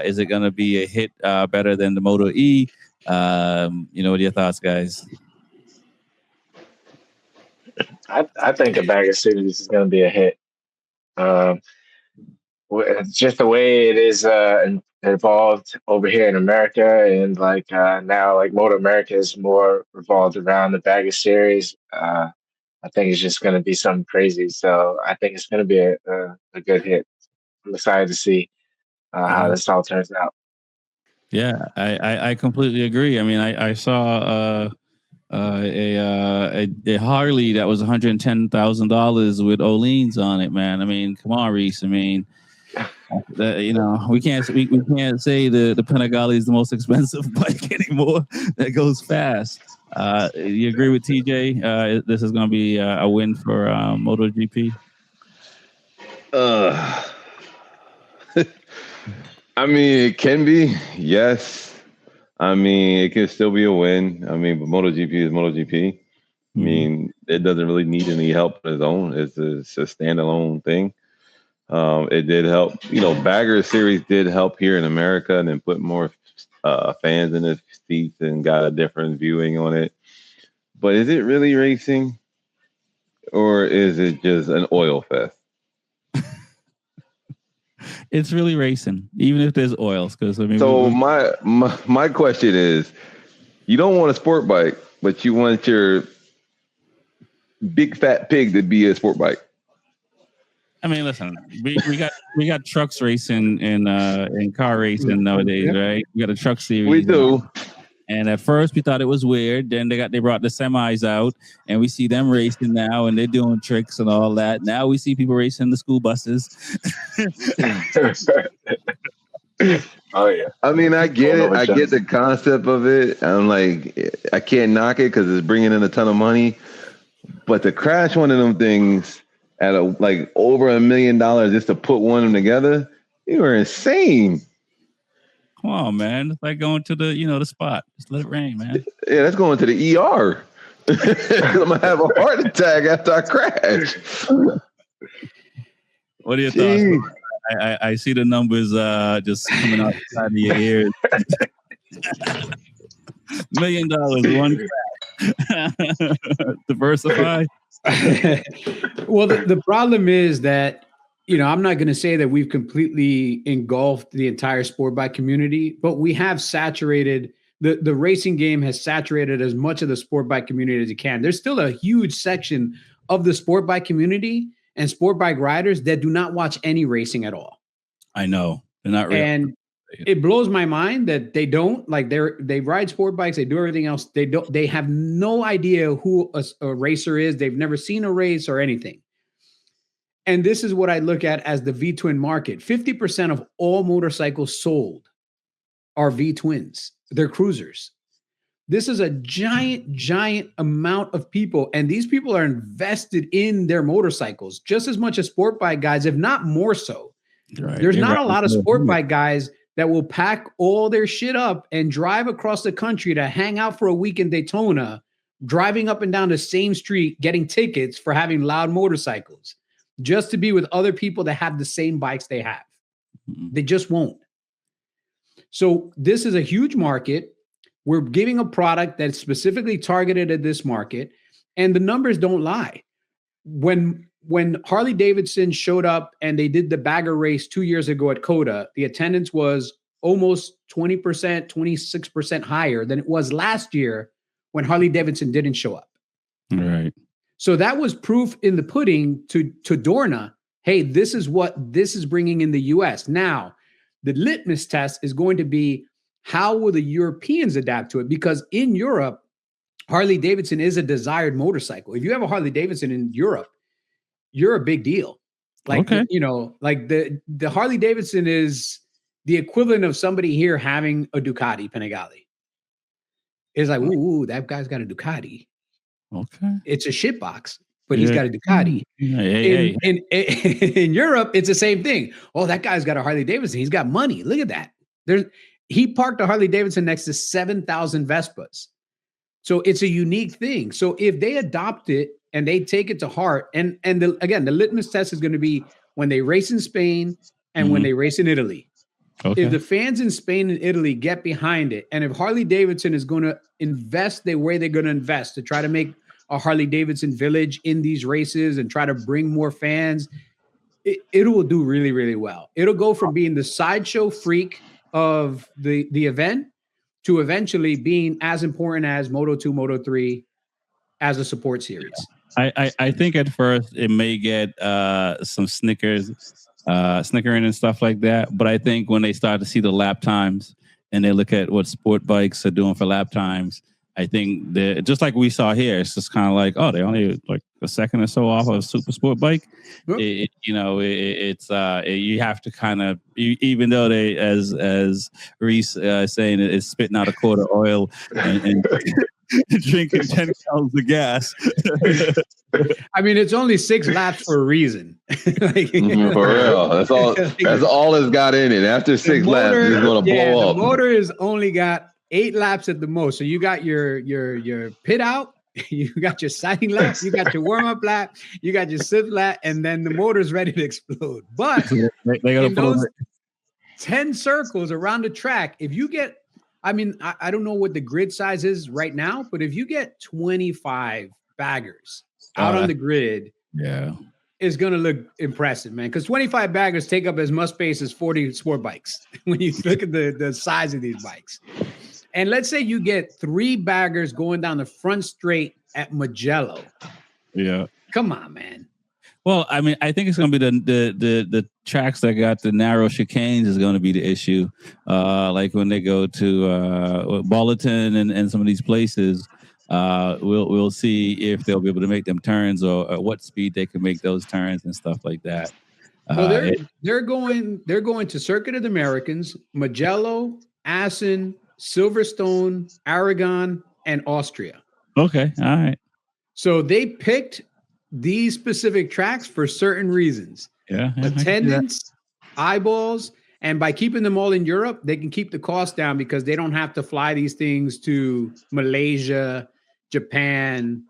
Is it going to be a hit better than the Moto E? What are your thoughts, guys? I think a Bagger Series is going to be a hit. Just the way it is evolved over here in America, and now Moto America is more revolved around the Bagger Series. I think it's just going to be something crazy. So I think it's going to be a good hit. I'm excited to see how this all turns out. Yeah, I completely agree. I mean, I saw a Harley that was $110,000 with Oleans on it, man. I mean, come on, Reese. I mean. We can't say the Panigale is the most expensive bike anymore. That goes fast. You agree with TJ? This is going to be a win for MotoGP. I mean, it can be, yes. I mean, it can still be a win. I mean, but MotoGP is MotoGP. Mm-hmm. I mean, it doesn't really need any help on its own. It's a standalone thing. It did help, Bagger Series did help here in America and then put more fans in the seats and got a different viewing on it. But is it really racing or is it just an oil fest? It's really racing, even if there's oils. Because my question is, you don't want a sport bike, but you want your big fat pig to be a sport bike. I mean, listen, we got trucks racing and car racing nowadays, right? We got a truck series. We do. And at first we thought it was weird. Then they brought the semis out, and we see them racing now, and they're doing tricks and all that. Now we see people racing the school buses. Oh yeah. I mean, I get it. I get the concept of it. I'm like, I can't knock it because it's bringing in a ton of money. But to crash one of them things at over $1 million just to put one of them together, you were insane. Come on, man. It's like going to the spot. Just let it rain, man. Yeah, that's going to the ER. I'm going to have a heart attack after I crash. What are your thoughts? I see the numbers just coming out of your ears. $1 million, one crash. Diversify. Well, the problem is that, I'm not going to say that we've completely engulfed the entire sport bike community, but we have saturated the racing game has saturated as much of the sport bike community as it can. There's still a huge section of the sport bike community and sport bike riders that do not watch any racing at all. I know. They're not real. And it blows my mind that they don't they ride sport bikes. They do everything else. They have no idea who a racer is. They've never seen a race or anything. And this is what I look at as the V-twin market. 50% of all motorcycles sold are V-twins. They're cruisers. This is a giant amount of people. And these people are invested in their motorcycles just as much as sport bike guys, if not more so. Right. There's not a lot of sport bike guys that will pack all their shit up and drive across the country to hang out for a week in Daytona, driving up and down the same street, getting tickets for having loud motorcycles, just to be with other people that have the same bikes they have. They just won't. So this is a huge market. We're giving a product that's specifically targeted at this market, and the numbers don't lie. When Harley Davidson showed up and they did the bagger race 2 years ago at COTA, the attendance was almost 20%, 26% higher than it was last year when Harley Davidson didn't show up. Right. So that was proof in the pudding to Dorna. hey, this is what this is bringing in the US. Now, the litmus test is going to be how will the Europeans adapt to it? Because in Europe, Harley Davidson is a desired motorcycle. If you have a Harley Davidson in Europe, you're a big deal. Like, you know, like the Harley Davidson is the equivalent of somebody here having a Ducati Panigale. It's like, ooh, that guy's got a Ducati. Okay. It's a shitbox, but he's got a Ducati. In Europe, it's the same thing. Oh, that guy's got a Harley Davidson. He's got money. Look at that. He parked a Harley Davidson next to 7,000 Vespas. So it's a unique thing. So if they adopt it and they take it to heart, and again, the litmus test is going to be when they race in Spain and when they race in Italy. Okay. If the fans in Spain and Italy get behind it, and if Harley Davidson is going to invest the way they're going to invest to try to make a Harley Davidson village in these races and try to bring more fans, it will do really, really well. It'll go from being the sideshow freak of the event to eventually being as important as Moto2, Moto3 as a support series. I think at first it may get some snickering and stuff like that. But I think when they start to see the lap times and they look at what sport bikes are doing for lap times, I think that just like we saw here, it's just kind of like, oh, they only like a second or so off of a super sport bike. Yep. You have to kind of, even though they, as Reese saying, it's spitting out a quart of oil and drinking 10 gallons of gas. I mean, it's only 6 laps for a reason. For real. That's all it's got in it. After 6 laps, it's going to blow up. The motor has only got 8 laps at the most. So you got your pit out, you got your sighting lap, you got your warm-up lap, you got your sit lap, and then the motor's ready to explode. But in those 10 circles around the track, if you get, I mean, I don't know what the grid size is right now, but if you get 25 baggers out on the grid, it's going to look impressive, man. Because 25 baggers take up as much space as 40 sport bikes when you look at the size of these bikes. And let's say you get 3 baggers going down the front straight at Mugello. Yeah. Come on, man. Well, I mean, I think it's going to be the tracks that got the narrow chicanes is going to be the issue. Like when they go to Bolton and some of these places, we'll see if they'll be able to make them turns or at what speed they can make those turns and stuff like that. Well, they're going to Circuit of the Americans, Mugello, Assen, Silverstone, Aragon, and Austria. Okay, all right. So they picked these specific tracks for certain reasons. Yeah. Attendance, eyeballs, and by keeping them all in Europe, they can keep the cost down because they don't have to fly these things to Malaysia, Japan,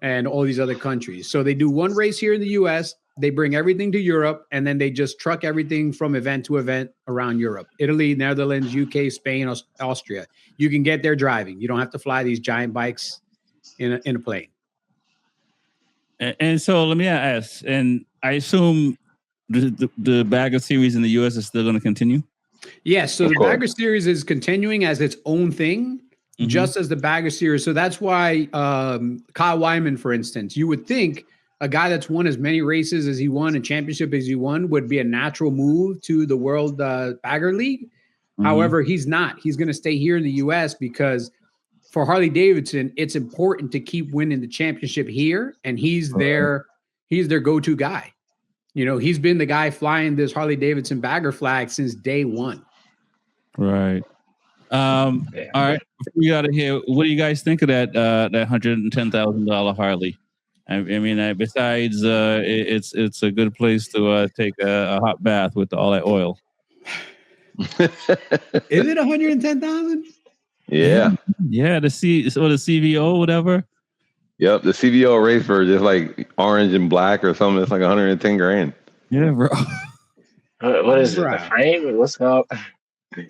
and all these other countries. So they do one race here in the US, they bring everything to Europe, and then they just truck everything from event to event around Europe. Italy, Netherlands, UK, Spain, Austria. You can get there driving. You don't have to fly these giant bikes in a plane. And so let me ask, and I assume the Bagger Series in the US is still going to continue? Yes, so the Bagger Series is continuing as its own thing, just as the Bagger Series. So that's why Kyle Wyman, for instance, you would think a guy that's won as many races as he won, a championship as he won, would be a natural move to the World Bagger League. However, he's not. He's going to stay here in the US because for Harley Davidson, it's important to keep winning the championship here, and he's their go-to guy. You know, he's been the guy flying this Harley Davidson bagger flag since day one. Right. All right. Before we got to hear, what do you guys think of that $110,000 Harley? I mean, besides, it's a good place to take a hot bath with all that oil. Is it $110,000? Yeah. Yeah. The CVO, whatever. Yep. The CVO race for just like orange and black or something. It's like 110 grand. Yeah, bro. What is it? The frame? What's up?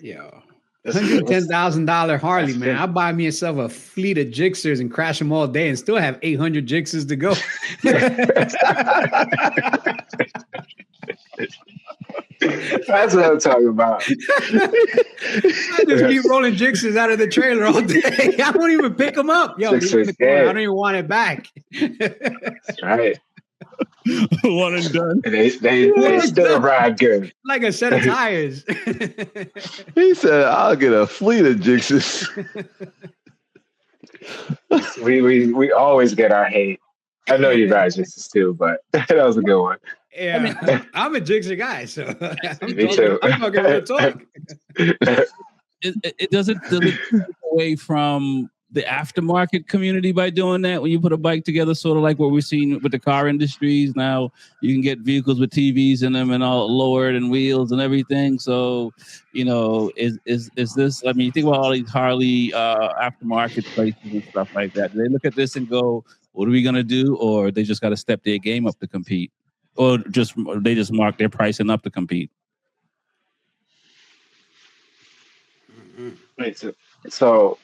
Yo. $110,000 Harley, man. I'll buy myself a fleet of Gixxers and crash them all day and still have 800 Gixxers to go. That's what I'm talking about. I just keep rolling Gixxers out of the trailer all day. I won't even pick them up. Yo, I don't even want it back. That's right. One and done. And they still ride good. Like a set of tires. He said, "I'll get a fleet of Jixes." We always get our hate. I know you guys Jixes too, but that was a good one. Yeah, I mean, I'm a Jixer guy, so I'm talking real talk. It doesn't take away from the aftermarket community by doing that. When you put a bike together, sort of like what we're seeing with the car industries now, you can get vehicles with TVs in them and all lowered and wheels and everything. So, is this? I mean, you think about all these Harley aftermarket places and stuff like that. Do they look at this and go, "What are we gonna do?" Or they just got to step their game up to compete, or they just mark their pricing up to compete? Wait, so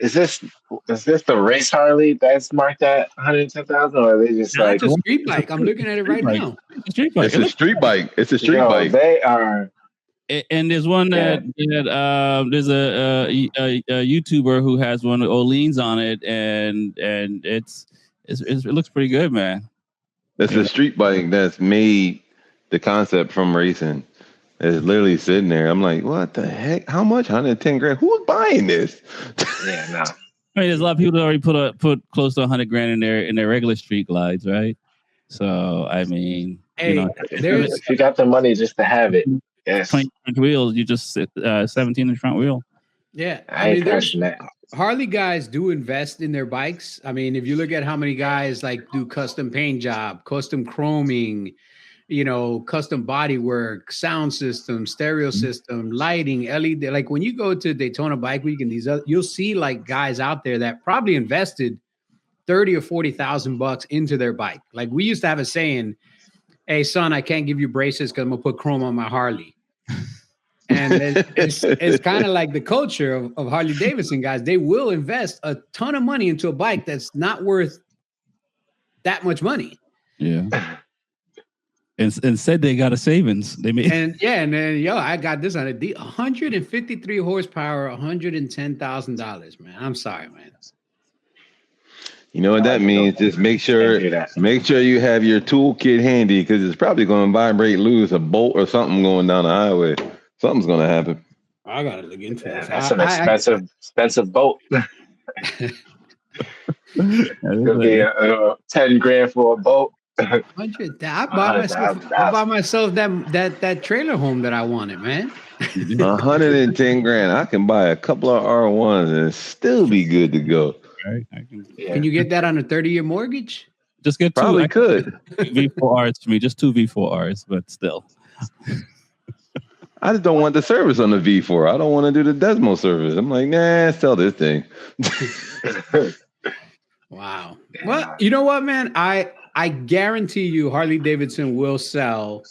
is this the race Harley that's marked at 110,000, or are they just like a street bike? I'm looking at it right now. It's a street bike. It's a street bike. They are. And there's one that there's a YouTuber who has one with Olean's on it, and it looks pretty good, man. It's a street bike that's made the concept from racing. It's literally sitting there. I'm like, what the heck? How much? 110 grand? Who's buying this? Yeah, no. I mean, there's a lot of people that already put close to 100 grand in their regular street glides, right? So I mean, if you got the money just to have it, yes. 20 wheels, you just 17 inch front wheel. Yeah, I ain't crashing that. Harley guys do invest in their bikes. I mean, if you look at how many guys like do custom paint job, custom chroming, custom body work, sound system, stereo system, lighting, LED. Like when you go to Daytona Bike Week and you'll see like guys out there that probably invested $30,000 or $40,000 into their bike. Like we used to have a saying, "Hey son, I can't give you braces because I'm gonna put chrome on my Harley." And it's kind of like the culture of Harley Davidson guys. They will invest a ton of money into a bike that's not worth that much money. Yeah. And said they got a savings. They made and then I got this on it. 153 horsepower, $110,000, man. I'm sorry, man. You know what that means? Just make sure you have your toolkit handy because it's probably going to vibrate, lose a bolt or something going down the highway. Something's going to happen. I gotta look into this. That's an expensive boat. It'll be 10 grand for a boat. 100. I bought myself that trailer home that I wanted, man. 110 grand. I can buy a couple of R1s and still be good to go. Right. Can you get that on a 30-year mortgage? Just get two. Probably could. V4Rs for me, just two V4Rs, but still. I just don't want the service on the V4. I don't want to do the Desmo service. I'm like, nah, sell this thing. Wow. Well, you know what, man? I guarantee you Harley Davidson will sell.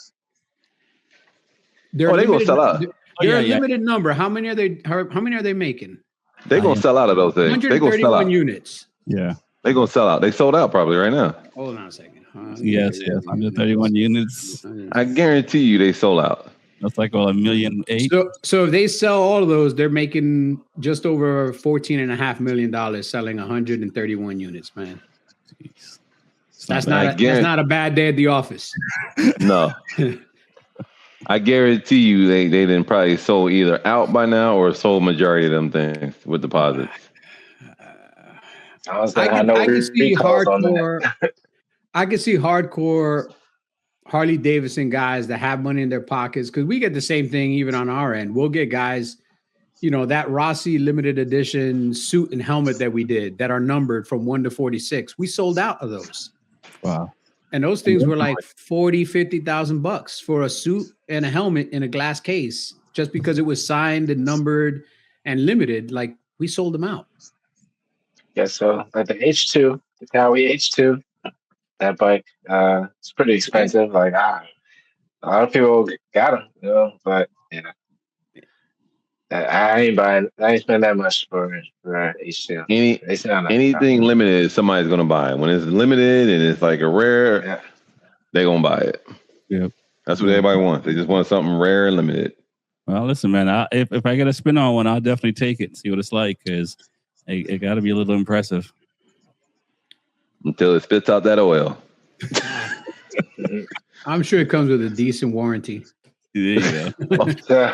They're going to sell out. They're a limited number. How many are they making? They're going to sell out of those things. They're going to sell out. Units. Yeah. They're going to sell out. They sold out probably right now. Hold on a second. Yes. 131 units. I guarantee you they sold out. That's like $1.8 million. So if they sell all of those, they're making just over $14.5 million selling 131 units, man. Jeez. That's not a bad day at the office. No. I guarantee you they didn't probably sold either out by now or sold majority of them things with deposits. I can see hardcore Harley Davidson guys that have money in their pockets, because we get the same thing even on our end. We'll get guys, that Rossi limited edition suit and helmet that we did that are numbered from 1 to 46. We sold out of those. Wow. And those things were like $40,000-$50,000 for a suit and a helmet in a glass case, just because it was signed and numbered and limited. Like we sold them out. Yeah, so like the H2, the Cowie H2, that bike, it's pretty expensive. Like a lot of people got them, but I ain't spending that much for H2. Anything limited, somebody's gonna buy it. When it's limited and it's like a rare, they're gonna buy it. Yep. That's what everybody wants. They just want something rare and limited. Well, listen, man, if I get a spin on one, I'll definitely take it and see what it's like, because it got to be a little impressive. Until it spits out that oil. I'm sure it comes with a decent warranty. There you go.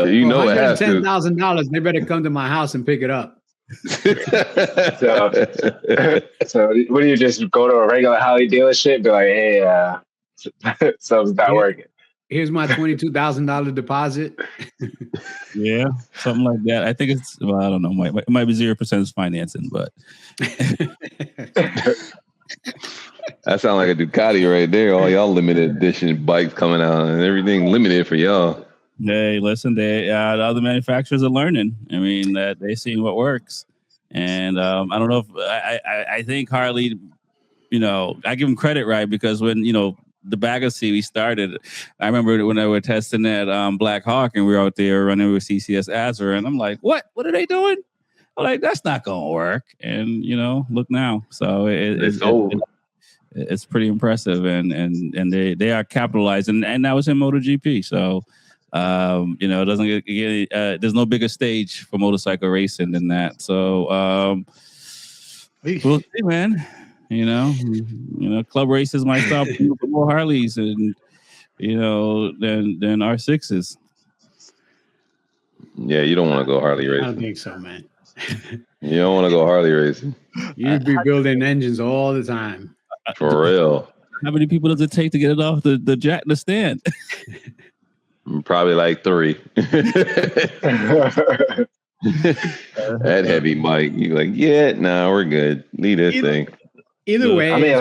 You know it has to. $110,000. They better come to my house and pick it up. So what do you just go to a regular Harley dealership? Be like, hey, something's not working. Here's my $22,000 deposit. Yeah, something like that. I think it's, well, I don't know. It might be 0% financing, but that sounds like a Ducati right there. All y'all limited edition bikes coming out and everything limited for y'all. Hey, listen, the other manufacturers are learning. I mean, that they're seeing what works, and I don't know if I think Harley, I give them credit, right? Because when the Bagger Series started, I remember when they were testing that Black Hawk, and we were out there running with CCS Azure, and I'm like, what are they doing? I'm like, that's not gonna work. And look now. So it's pretty impressive, and they are capitalizing, and that was in MotoGP. So it doesn't get there's no bigger stage for motorcycle racing than that. So we'll see, man. Club races might stop with more Harleys and than R6s. Yeah, you don't want to go Harley racing. I don't think so, man. You don't want to go Harley racing. You'd be building engines all the time. For real. How many people does it take to get it off the stand? Probably like 3. That heavy bike. You're like, we're good. Leave this thing. Either way. I mean,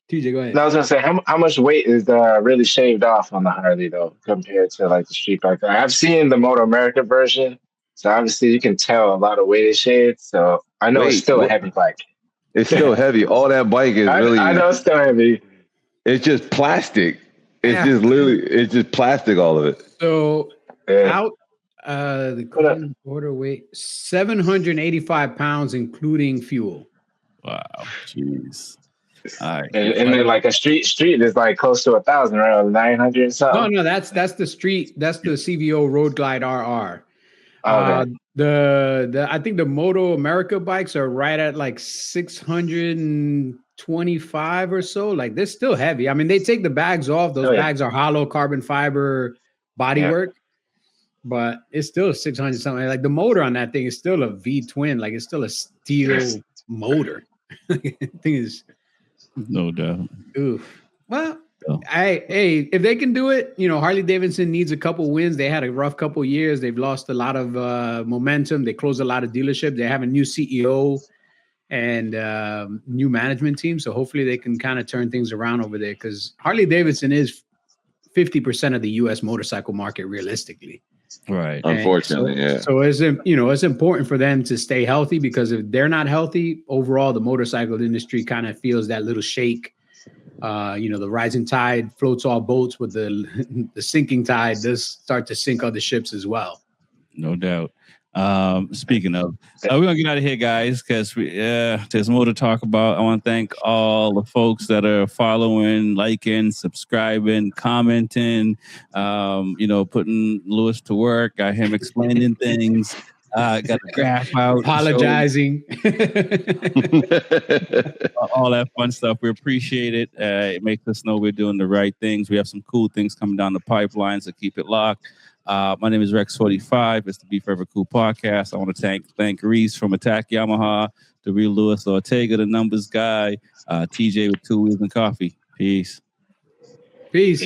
TJ, go ahead. No, I was gonna say, how much weight is really shaved off on the Harley though, compared to like the street bike? I've seen the Moto America version, so obviously you can tell a lot of weight is shaved. So I know it's still a heavy bike. It's still heavy. All that bike is really. I know it's still heavy. It's just plastic. It's just literally. It's just plastic. All of it. So the quarter weight 785 pounds, including fuel. Wow, jeez. All right. And then like a street is like close to 1,000, right? 900 or something. No, that's the street. That's the CVO Road Glide RR. Okay. I think the Moto America bikes are right at like 625 or so. Like they're still heavy. I mean, they take the bags off. Those bags are hollow carbon fiber bodywork, but it's still 600 something. Like the motor on that thing is still a V twin. Like it's still a steel motor. Thing is, no doubt. Oof. Well, hey, if they can do it, Harley Davidson needs a couple wins. They had a rough couple years. They've lost a lot of momentum. They closed a lot of dealerships. They have a new CEO and new management team. So hopefully they can kind of turn things around over there, because Harley Davidson is 50% of the U.S. motorcycle market realistically. Right. Unfortunately, So it's important for them to stay healthy, because if they're not healthy, overall the motorcycle industry kind of feels that little shake. The rising tide floats all boats, but the sinking tide does start to sink other ships as well. No doubt. Speaking of, we're gonna get out of here, guys, because there's more to talk about. I want to thank all the folks that are following, liking, subscribing, commenting, putting Lewis to work, got him explaining things, got the graph out, apologizing, all that fun stuff. We appreciate it. It makes us know we're doing the right things. We have some cool things coming down the pipeline, so keep it locked. My name is Rex45. It's the Be Forever Cool podcast. I want to thank Reese from Attack Yamaha, the real Luis Ortega, the numbers guy, TJ with 2 Wheels and Coffee. Peace. Peace.